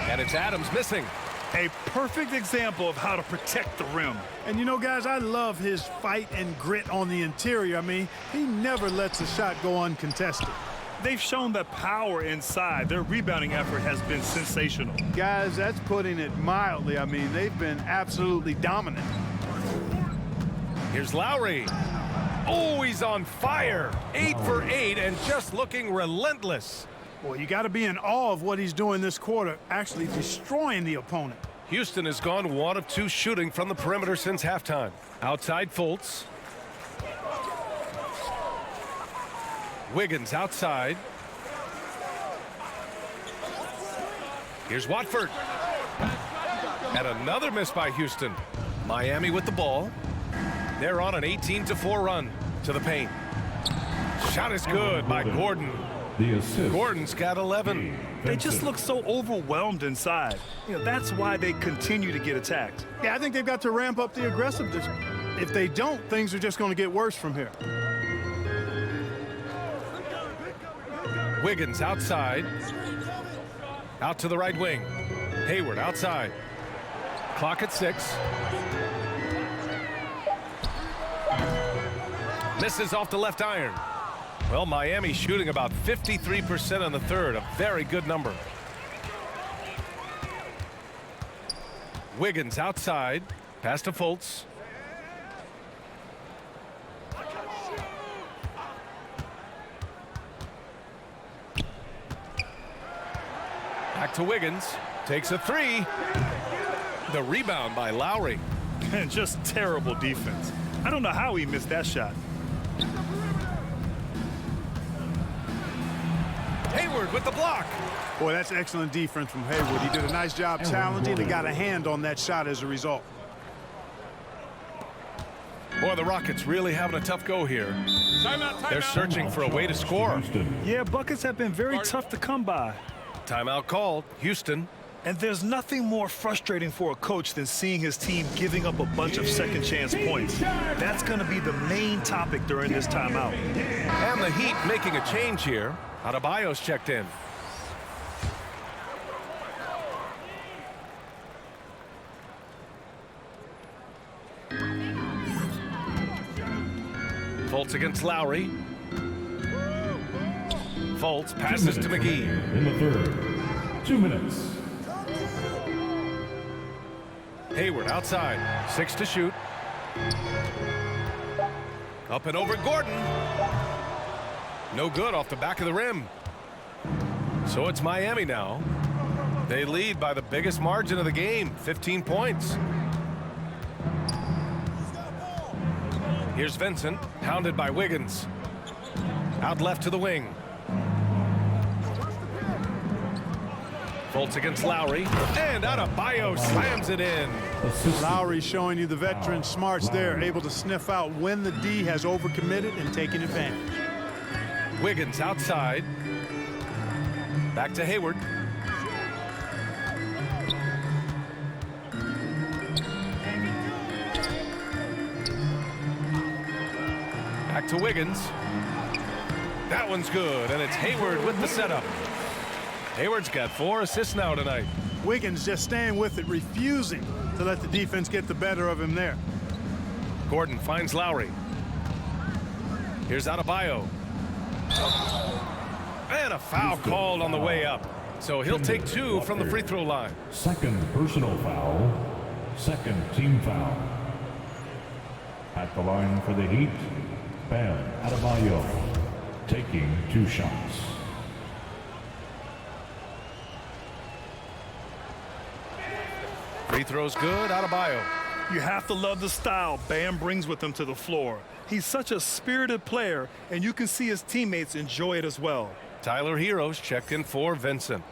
And it's Adams missing. A perfect example of how to protect the rim. And you know, guys, I love his fight and grit on the interior. I mean, he never lets a shot go uncontested. They've shown that power inside. Their rebounding effort has been sensational. Guys, that's putting it mildly. I mean, they've been absolutely dominant. Here's Lowry. Oh, he's on fire. 8 for 8 and just looking relentless. Boy, you got to be in awe of what he's doing this quarter, actually destroying the opponent. Houston has gone 1 of 2 shooting from the perimeter since halftime. Outside Fultz. Wiggins outside. Here's Watford. And another miss by Houston. Miami with the ball. They're on an 18-4 run to the paint. Shot is good by Gordon. The assist. Gordon's got 11. They just look so overwhelmed inside. You know, that's why they continue to get attacked. Yeah, I think they've got to ramp up the aggressiveness. If they don't, things are just going to get worse from here. Wiggins outside. Out to the right wing. Hayward outside. Clock at 6. Misses off the left iron. Well, Miami shooting about 53% in the third. A very good number. Wiggins outside. Pass to Fultz. Back to Wiggins. Takes a 3. The rebound by Lowry. And just terrible defense. I don't know how he missed that shot. Hayward with the block. Boy, that's excellent defense from Hayward. He did a nice job challenging and got a hand on that shot as a result. Boy, the Rockets really having a tough go here. They're searching for a way to score. Yeah, buckets have been very tough to come by. Timeout called. Houston. And there's nothing more frustrating for a coach than seeing his team giving up a bunch of second chance points. That's going to be the main topic during this timeout. And the Heat making a change here. Adebayo's checked in. Fultz against Lowry. Fultz passes to McGee. In the third. 2 minutes. Hayward outside. 6 to shoot. Up and over Gordon. No good off the back of the rim. So it's Miami now. They lead by the biggest margin of the game, 15 points. Here's Vincent, hounded by Wiggins. Out left to the wing. Fultz against Lowry, and Adebayo slams it in. Lowry showing you the veteran smarts there, able to sniff out when the D has overcommitted and taking advantage. Wiggins outside. Back to Hayward. Back to Wiggins. That one's good, and it's Hayward with the setup. Hayward's got 4 assists now tonight. Wiggins just staying with it, refusing to let the defense get the better of him there. Gordon finds Lowry. Here's Adebayo. And a foul called on the way up. So he'll take 2 from the free throw line. Second personal foul. Second team foul. At the line for the Heat, Bam Adebayo taking 2 shots. Free throw's good, Adebayo. You have to love the style Bam brings with him to the floor. He's such a spirited player, and you can see his teammates enjoy it as well. Tyler Heroes checked in for Vincent.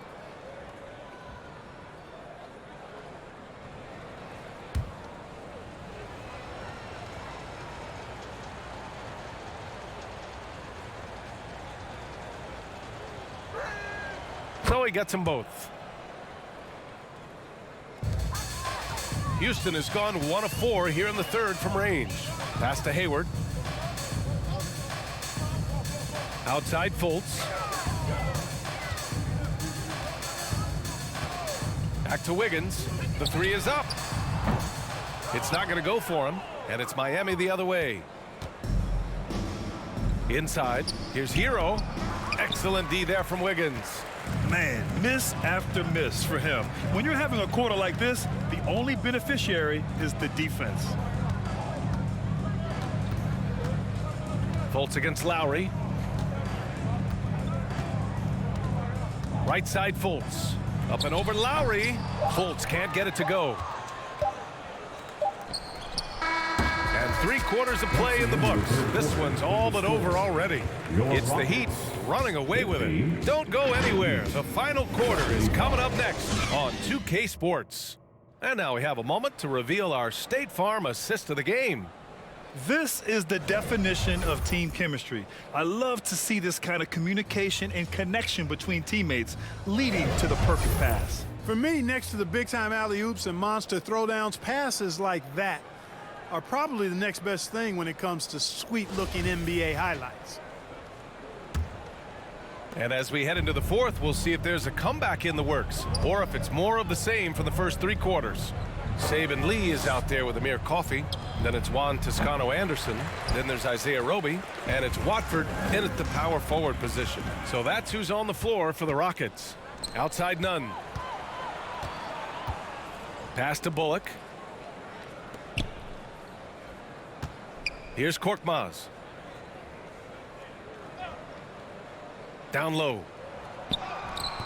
So he gets them both. Houston has gone 1 of 4 here in the third from range. Pass to Hayward. Outside Fultz. Back to Wiggins. The three is up. It's not going to go for him, and it's Miami the other way. Inside, here's Hero. Excellent D there from Wiggins. Man, miss after miss for him. When you're having a quarter like this, the only beneficiary is the defense. Fultz against Lowry. Right side Fultz. Up and over Lowry. Fultz can't get it to go. And 3/4 of play in the books. This one's all but over already. It's the Heat running away with it. Don't go anywhere. The final quarter is coming up next on 2K Sports. And now we have a moment to reveal our State Farm assist of the game. This is the definition of team chemistry. I love to see this kind of communication and connection between teammates leading to the perfect pass. For me, next to the big-time alley-oops and monster throwdowns, passes like that are probably the next best thing when it comes to sweet-looking NBA highlights. And as we head into the fourth, we'll see if there's a comeback in the works or if it's more of the same from the first 3 quarters. Saban Lee is out there with Amir Coffey. Then it's Juan Toscano-Anderson. Then there's Isaiah Roby. And it's Watford in at the power forward position. So that's who's on the floor for the Rockets. Outside Nunn. Pass to Bullock. Here's Korkmaz. Down low.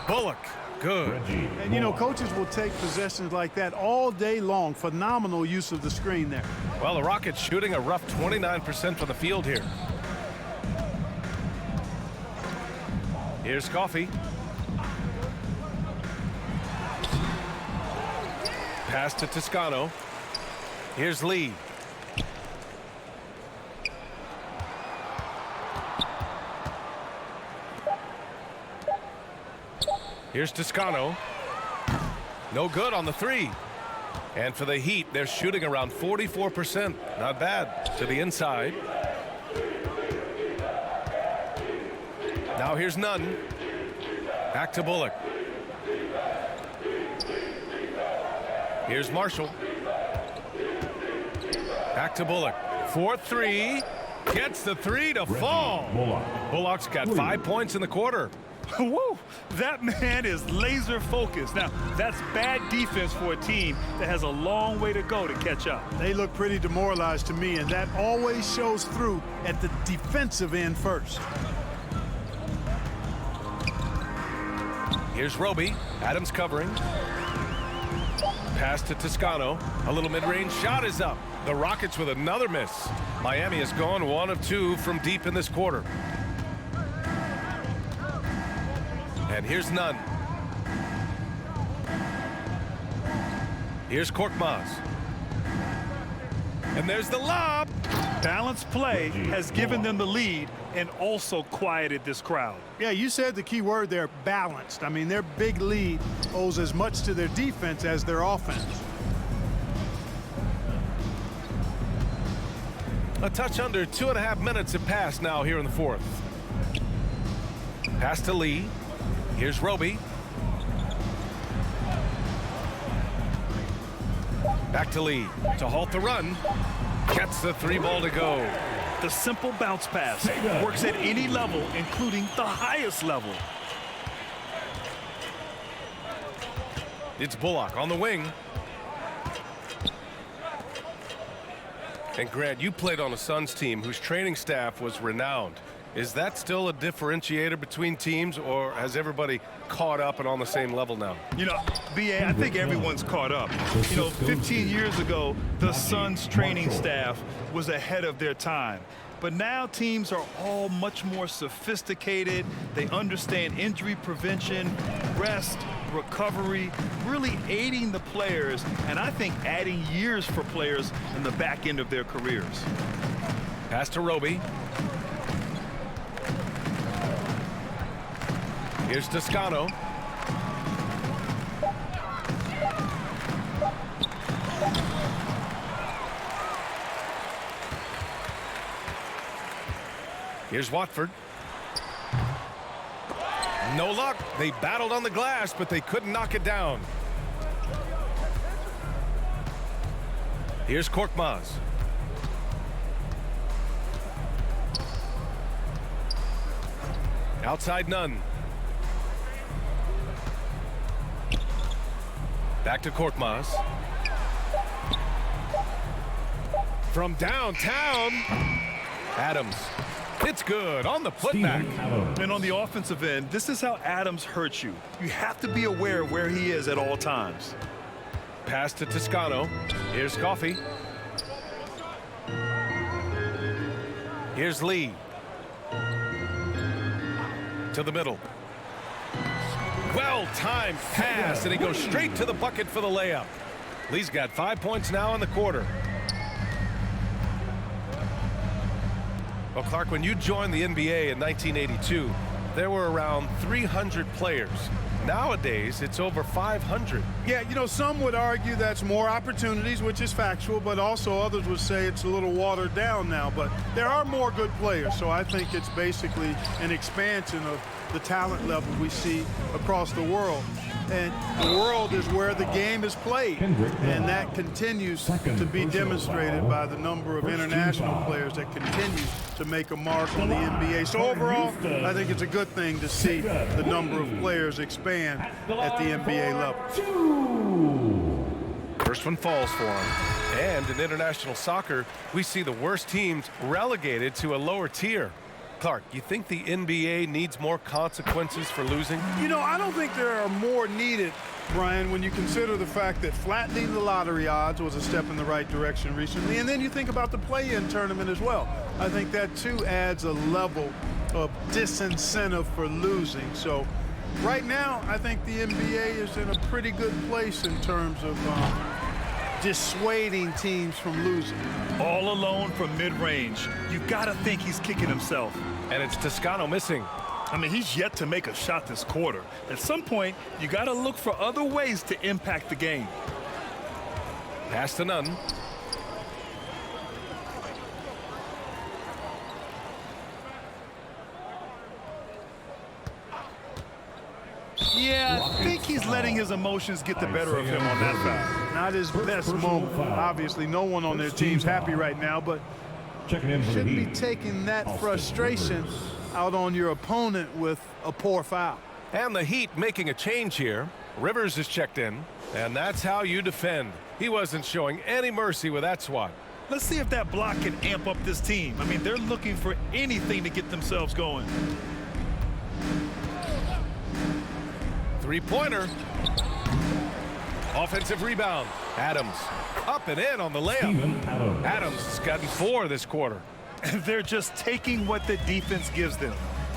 Bullock. Good. And, you know, coaches will take possessions like that all day long. Phenomenal use of the screen there. Well, the Rockets shooting a rough 29% from the field here. Here's Coffey. Pass to Toscano. Here's Lee. Here's Toscano. No good on the 3. And for the Heat, they're shooting around 44%. Not bad. To the inside. Now here's Nunn. Back to Bullock. Here's Marshall. Back to Bullock. 4-3. Gets the 3 to fall. Bullock's got 5 points in the quarter. Woo! That man is laser focused. Now, that's bad defense for a team that has a long way to go to catch up. They look pretty demoralized to me, and that always shows through at the defensive end first. Here's Roby. Adams covering. Pass to Toscano. A little mid-range shot is up. The Rockets with another miss. Miami has gone 1 of 2 from deep in this quarter. And here's Nunn. Here's Korkmaz. And there's the lob. Balanced play has given them the lead and also quieted this crowd. Yeah, you said the key word there, balanced. I mean, their big lead owes as much to their defense as their offense. A touch under 2.5 minutes have passed now here in the fourth. Pass to Lee. Here's Roby. Back to Lee to halt the run. Gets the 3 ball to go. The simple bounce pass works at any level, including the highest level. It's Bullock on the wing. And Grant, you played on a Suns team whose training staff was renowned. Is that still a differentiator between teams, or has everybody caught up and on the same level now? You know, B.A., I think everyone's caught up. You know, 15 years ago, the Suns training staff was ahead of their time. But now teams are all much more sophisticated. They understand injury prevention, rest, recovery, really aiding the players, and I think adding years for players in the back end of their careers. Pass to Roby. Here's Toscano. Here's Watford. No luck. They battled on the glass, but they couldn't knock it down. Here's Korkmaz. Outside Nunn. Back to Korkmaz. From downtown, Adams. It's good on the putback. And on the offensive end, this is how Adams hurts you. You have to be aware of where he is at all times. Pass to Toscano. Here's Coffey. Here's Lee. To the middle. Well-timed pass, and he goes straight to the bucket for the layup. Lee's got 5 points now in the quarter. Well, Clark, when you joined the NBA in 1982, there were around 300 players. Nowadays, it's over 500. Yeah, you know, some would argue that's more opportunities, which is factual, but also others would say it's a little watered down now. But there are more good players, so I think it's basically an expansion of the talent level we see across the world. And the world is where the game is played, and that continues to be demonstrated by the number of international players that continue to make a mark on the NBA. So overall, I think it's a good thing to see the number of players expand at the NBA level. First one falls for him. And in international soccer, we see the worst teams relegated to a lower tier. Clark, you think the NBA needs more consequences for losing? You know, I don't think there are more needed, Brian, when you consider the fact that flattening the lottery odds was a step in the right direction recently. And then you think about the play-in tournament as well. I think that, too, adds a level of disincentive for losing. So right now, I think the NBA is in a pretty good place in terms of dissuading teams from losing. All alone from mid-range. You've got to think he's kicking himself. And it's Toscano missing. I mean, he's yet to make a shot this quarter. At some point, you got to look for other ways to impact the game. Pass to Nunn. Yeah, I think he's letting his emotions get the better of him on that foul. Not his best moment. Obviously, no one on their team's happy right now, but you shouldn't be taking that frustration out on your opponent with a poor foul. And the Heat making a change here. Rivers is checked in, and that's how you defend. He wasn't showing any mercy with that swat. Let's see if that block can amp up this team. I mean, they're looking for anything to get themselves going. Three-pointer. Offensive rebound. Adams up and in on the layup. Adams has gotten 4 this quarter. They're just taking what the defense gives them.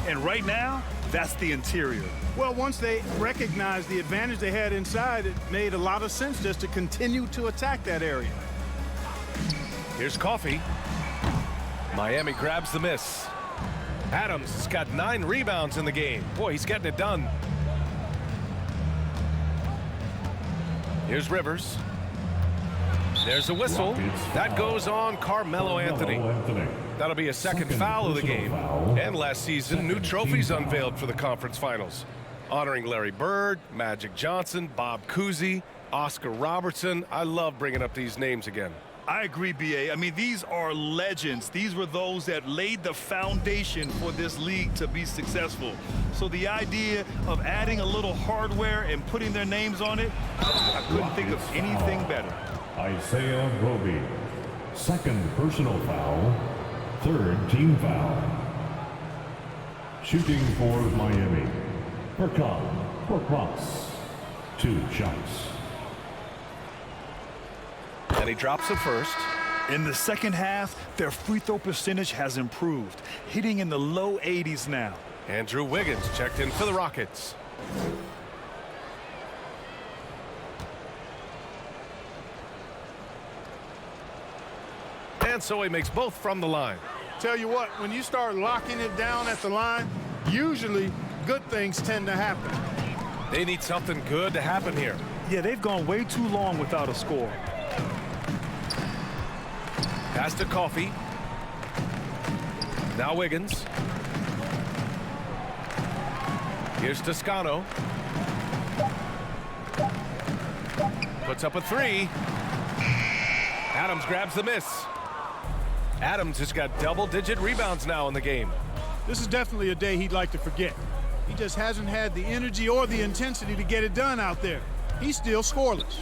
And right now, that's the interior. Well, once they recognized the advantage they had inside, it made a lot of sense just to continue to attack that area. Here's Coffey. Miami grabs the miss. Adams has got 9 rebounds in the game. Boy, he's getting it done. Here's Rivers. There's a whistle. That goes on Carmelo Anthony. That'll be a second foul of the game. And last season, new trophies unveiled for the conference finals, honoring Larry Bird, Magic Johnson, Bob Cousy, Oscar Robertson. I love bringing up these names again. I agree, B.A. I mean, these are legends. These were those that laid the foundation for this league to be successful. So the idea of adding a little hardware and putting their names on it, I couldn't think of anything better. Isaiah Roby, second personal foul, third team foul. Shooting for Miami, Furkan Korkmaz, 2 shots. And he drops it first. In the second half, their free throw percentage has improved, hitting in the low 80s now. Andrew Wiggins checked in for the Rockets. And so he makes both from the line. Tell you what, when you start locking it down at the line, usually good things tend to happen. They need something good to happen here. Yeah, they've gone way too long without a score. Pass to Coffey. Now Wiggins. Here's Toscano. Puts up a 3. Adams grabs the miss. Adams has got double-digit rebounds now in the game. This is definitely a day he'd like to forget. He just hasn't had the energy or the intensity to get it done out there. He's still scoreless.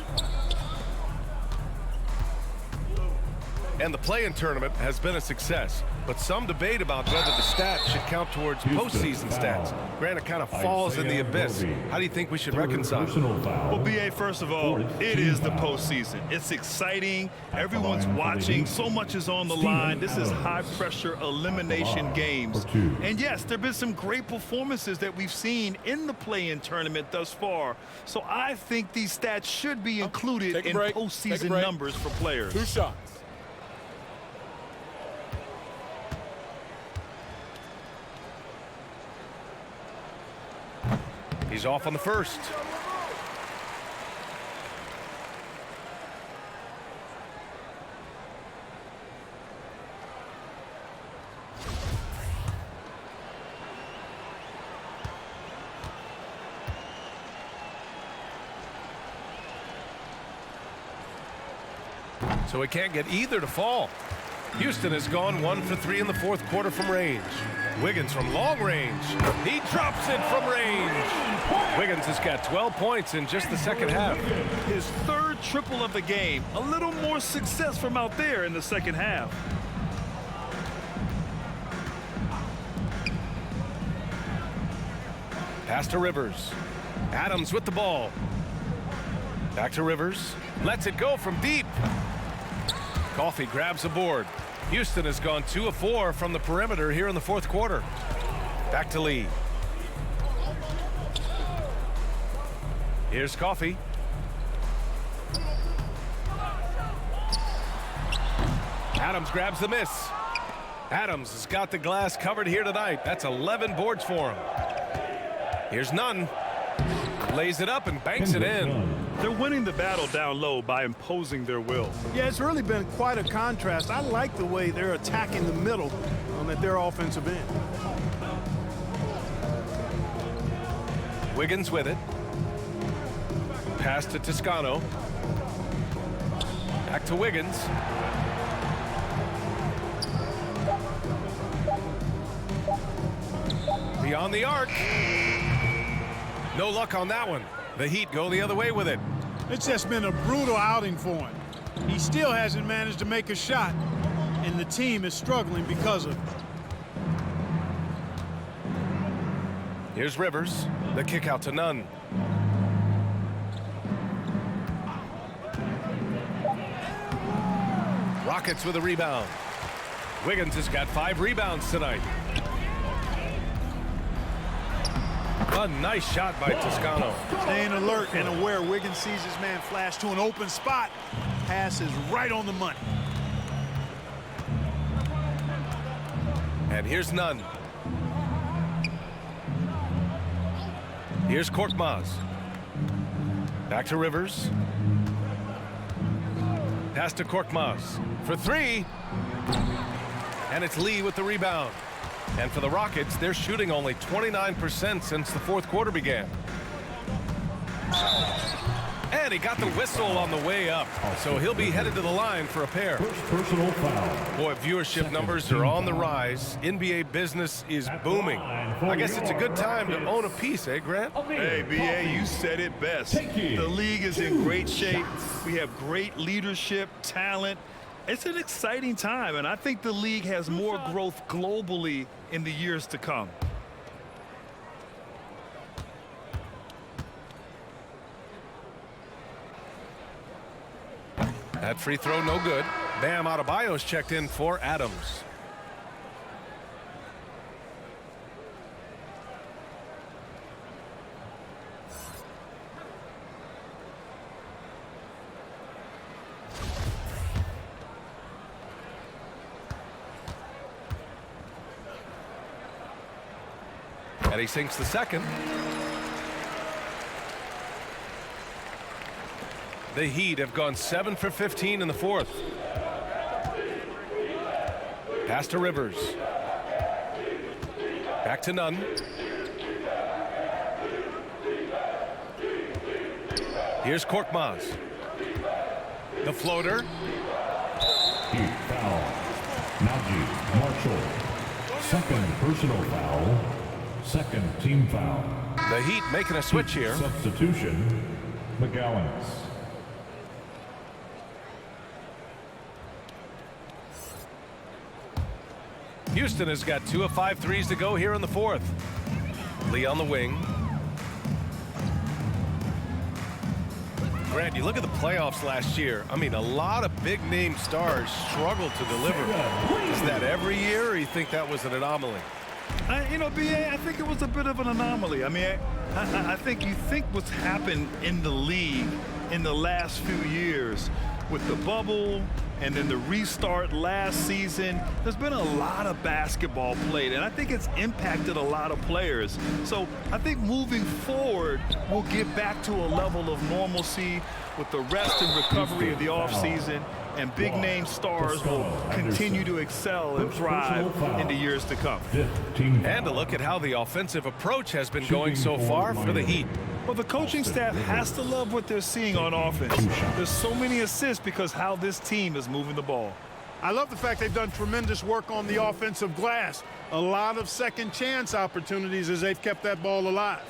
And the play-in tournament has been a success, but some debate about whether the stats should count towards postseason stats. Grant, it kind of falls in the abyss. How do you think we should reconcile? Well, B.A., first of all, it is the postseason. It's exciting. Everyone's watching. So much is on the line. This is high-pressure elimination games. And, yes, there have been some great performances that we've seen in the play-in tournament thus far. So I think these stats should be included in postseason numbers for players. 2 shots. He's off on the first. So he can't get either to fall. Houston has gone 1 for 3 in the fourth quarter from range. Wiggins from long range. He drops it from range. Wiggins has got 12 points in just the second half. His third triple of the game. A little more success from out there in the second half. Pass to Rivers. Adams with the ball. Back to Rivers. Lets it go from deep. Coffey grabs a board. Houston has gone 2 of 4 from the perimeter here in the fourth quarter. Back to Lee. Here's Coffey. Adams grabs the miss. Adams has got the glass covered here tonight. That's 11 boards for him. Here's Nunn. Lays it up and banks it in. They're winning the battle down low by imposing their will. Yeah, it's really been quite a contrast. I like the way they're attacking the middle at their offensive end. Wiggins with it. Pass to Toscano. Back to Wiggins. Beyond the arc. No luck on that one. The Heat go the other way with it. It's just been a brutal outing for him. He still hasn't managed to make a shot, and the team is struggling because of it. Here's Rivers. The kick out to Nunn. Rockets with a rebound. Wiggins has got 5 rebounds tonight. A nice shot by Toscano. Staying alert and aware. Wiggins sees his man flash to an open spot. Pass is right on the money. And here's Nunn. Here's Korkmaz. Back to Rivers. Pass to Korkmaz for 3. And it's Lee with the rebound. And for the Rockets, they're shooting only 29% since the fourth quarter began. And he got the whistle on the way up, so he'll be headed to the line for a pair. Personal foul. Boy, viewership numbers are on the rise. NBA business is booming. I guess it's a good time to own a piece, eh, Grant? Hey, B.A., you said it best. The league is in great shape. We have great leadership, talent. It's an exciting time, and I think the league has more growth globally in the years to come. That free throw no good. Bam Adebayo's checked in for Adams. And he sinks the second. The Heat have gone 7 for 15 in the fourth. Pass to Rivers. Back to Nunn. Here's Korkmaz. The floater. Najee Marshall. Second personal foul. Second team foul. The Heat making a switch here. Substitution, McGowens. Houston has got 2 of 5 threes to go here in the fourth. Lee on the wing. Grant, you look at the playoffs last year. I mean, a lot of big-name stars struggled to deliver. Is that every year, or you think that was an anomaly? You know, B.A., I think it was a bit of an anomaly. I mean, I think you think what's happened in the league in the last few years with the bubble and then the restart last season, there's been a lot of basketball played, and I think it's impacted a lot of players. So I think moving forward, we'll get back to a level of normalcy with the rest and recovery of the offseason, and big-name stars will continue to excel and thrive in the years to come. And to look at how the offensive approach has been going so far for the Heat. Well, the coaching staff has to love what they're seeing on offense. There's so many assists because how this team is moving the ball. I love the fact they've done tremendous work on the offensive glass. A lot of second chance opportunities as they've kept that ball alive.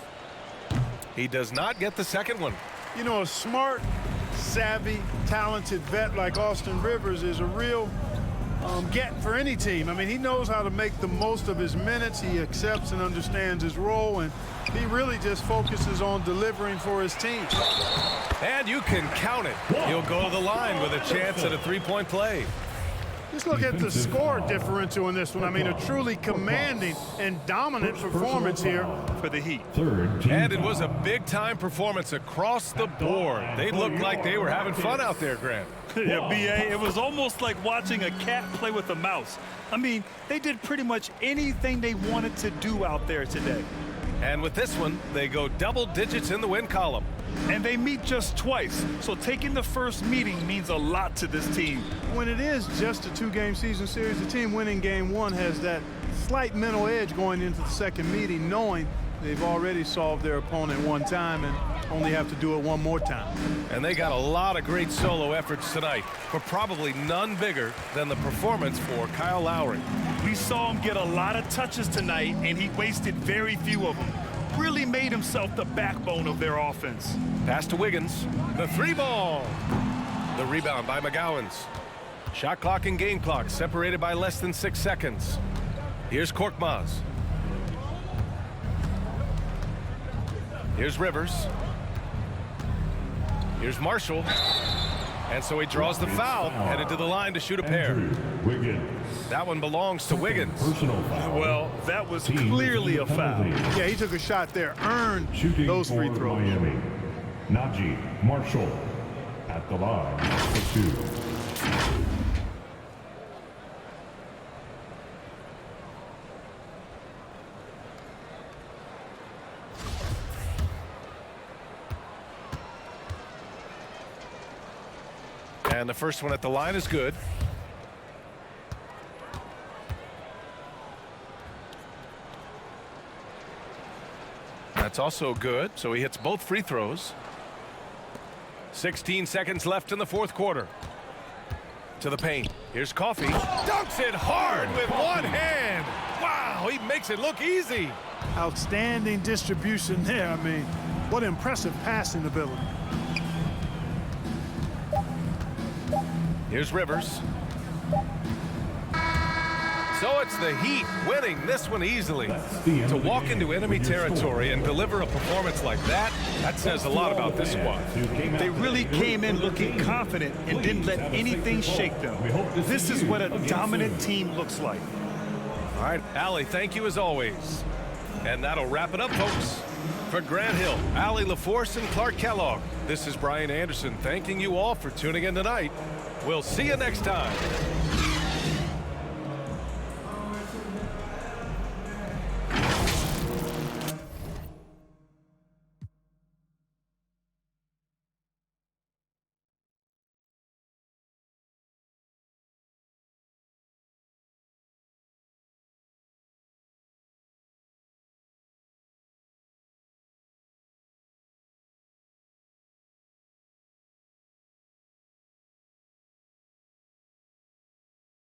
He does not get the second one. You know, a smart, savvy, talented vet like Austin Rivers is a real get for any team. I mean, he knows how to make the most of his minutes. He accepts and understands his role, and he really just focuses on delivering for his team. And you can count it. He'll go to the line with a chance at a three-point play. Just look at the score differential in this one. I mean, a truly commanding and dominant performance here for the Heat. And it was a big-time performance across the board. They looked like they were having fun out there, Grant. Yeah, B.A., it was almost like watching a cat play with a mouse. I mean, they did pretty much anything they wanted to do out there today. And with this one, they go double digits in the win column. And they meet just twice, so taking the first meeting means a lot to this team. When it is just a 2-game season series, the team winning game 1 has that slight mental edge going into the second meeting, knowing they've already solved their opponent one time and only have to do it one more time. And they got a lot of great solo efforts tonight, but probably none bigger than the performance for Kyle Lowry. We saw him get a lot of touches tonight, and he wasted very few of them. Really made himself the backbone of their offense. Pass to Wiggins. The 3-ball. The rebound by McGowens. Shot clock and game clock separated by less than 6 seconds. Here's Korkmaz. Here's Rivers. Here's Marshall. And so he draws the foul, headed to the line to shoot a pair. That one belongs to Wiggins. Well, that was clearly a foul. Yeah, he took a shot there, earned those free throws. Miami. Najee Marshall at the line for 2. And the first one at the line is good. That's also good, so he hits both free throws. 16 seconds left in the fourth quarter. To the paint. Here's Coffey. Dunks it hard with one hand. Wow, he makes it look easy. Outstanding distribution there. I mean, what impressive passing ability. Here's Rivers. So it's the Heat winning this one easily. To walk into enemy territory and deliver a performance like that, that says a lot about this squad. They really came in looking confident and didn't let anything shake them. This is what a dominant team looks like. All right, Allie, thank you as always. And that'll wrap it up, folks. For Grant Hill, Allie LaForce, and Clark Kellogg, this is Brian Anderson thanking you all for tuning in tonight. We'll see you next time.